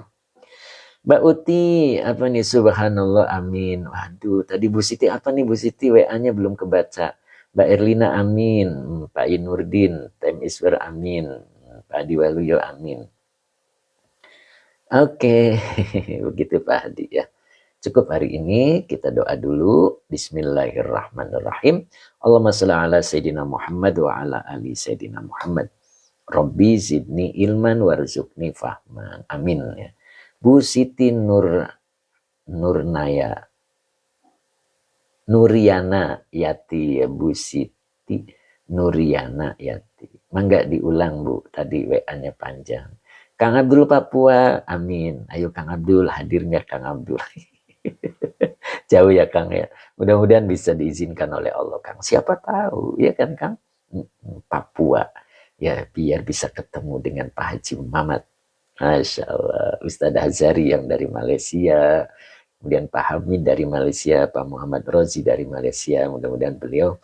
Mbak Uti, apa nih? Subhanallah, amin. Waduh, tadi Bu Siti apa nih Bu Siti? WA-nya belum kebaca. Mbak Erlina, amin. Pak Inurdin, Tem Iswer, amin. Pak Diwaluyo, amin. Oke, begitu Pak Hadi ya. Cukup hari ini, kita doa dulu. Bismillahirrahmanirrahim. Allahumma shalli ala Sayyidina Muhammad wa ala ali Sayyidina Muhammad. Robbi zidni ilman warzuqni fahman. Amin ya. Bu Siti Nurnaya Nuriana Yati ya, Bu Siti Nuriana Yati. Mangga diulang Bu, tadi WA-nya panjang. Kang Abdul Papua, amin. Ayo Kang Abdul, hadir nggak Kang Abdul? Jauh ya Kang ya. Mudah-mudahan bisa diizinkan oleh Allah Kang. Siapa tahu ya kan Kang? Papua. Ya biar bisa ketemu dengan Pak Haji Muhammad. Masya Allah. Ustadz Hazari yang dari Malaysia. Kemudian Pak Hamid dari Malaysia. Pak Muhammad Rozi dari Malaysia. Mudah-mudahan beliau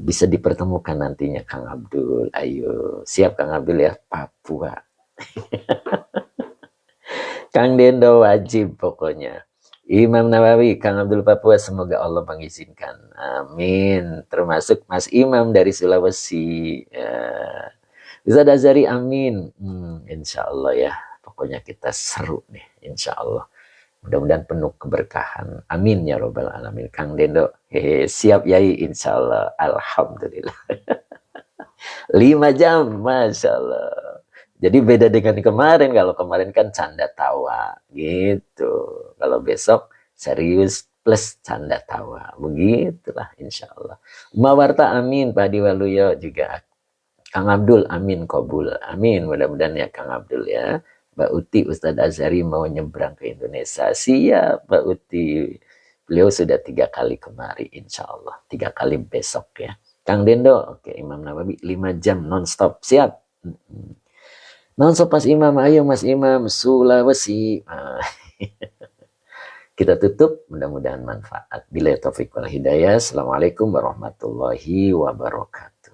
bisa dipertemukan nantinya Kang Abdul. Ayo. Siap Kang Abdul ya. Papua. Kang Dendo wajib pokoknya. Imam Nawawi, Kang Abdul Papua, semoga Allah mengizinkan. Amin. Termasuk Mas Imam dari Sulawesi. Ustaz Azari, amin. Insya Allah ya. Pokoknya kita seru nih, insya Allah. Mudah-mudahan penuh keberkahan. Amin ya robbal alamin. Kang Dendo, siap yai, insya Allah. Alhamdulillah. 5 jam, Masya Allah. Jadi beda dengan kemarin. Kalau kemarin kan canda tawa gitu. Kalau besok serius plus canda tawa. Begitulah insya Allah. Mawarta amin. Pak Diwaluyo juga. Kang Abdul amin kobul. Amin. Mudah-mudahan ya Kang Abdul ya. Mbak Uti Ustadz Azhari mau nyebrang ke Indonesia. Siap Mbak Uti. Beliau sudah 3 kali kemari insya Allah. 3 kali besok ya. Kang Dendo. Oke Imam Nawawi 5 jam non-stop. Siap. Non-stop Mas Imam, ayo Mas Imam, Sulawesi. Kita tutup, mudah-mudahan manfaat. Bila taufik wal hidayah. Assalamualaikum warahmatullahi wabarakatuh.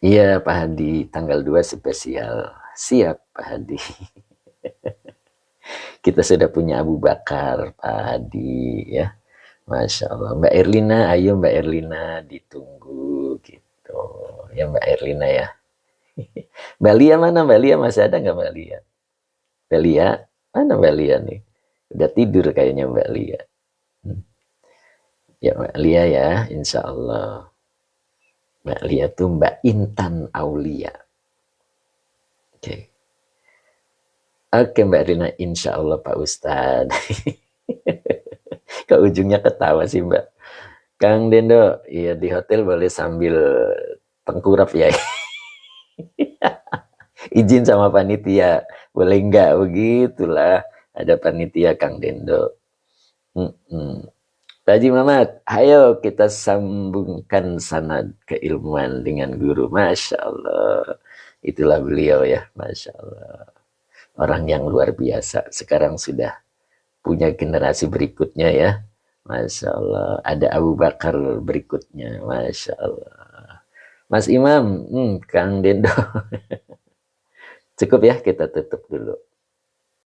Iya Pak Hadi, tanggal 2 spesial. Siap Pak Hadi. Kita sudah punya Abu Bakar, Pak Hadi ya. Masya Allah. Mbak Erlina, ayo Mbak Erlina ditunggu gitu. Ya Mbak Erlina ya. Mbak Lia mana Mbak Lia? Masih ada nggak Mbak Lia? Mbak Lia? Mana Mbak Lia nih? Udah tidur kayaknya Mbak Lia. Ya Mbak Lia ya, insya Allah. Mbak Lia tuh Mbak Intan Aulia. Oke. Oke Mbak Erlina, insya Allah Pak Ustadz. Ke ujungnya ketawa sih Mbak. Kang Dendo, iya di hotel boleh sambil tengkurap ya. Izin sama panitia, boleh enggak begitulah. Ada panitia Kang Dendo. Pak Haji Muhammad, ayo kita sambungkan sanad keilmuan dengan guru. Masya Allah. Itulah beliau ya, Masya Allah. Orang yang luar biasa. Sekarang sudah punya generasi berikutnya ya. Masya Allah. Ada Abu Bakar berikutnya. Masya Allah. Mas Imam, Kang Dendo. Cukup ya, kita tutup dulu.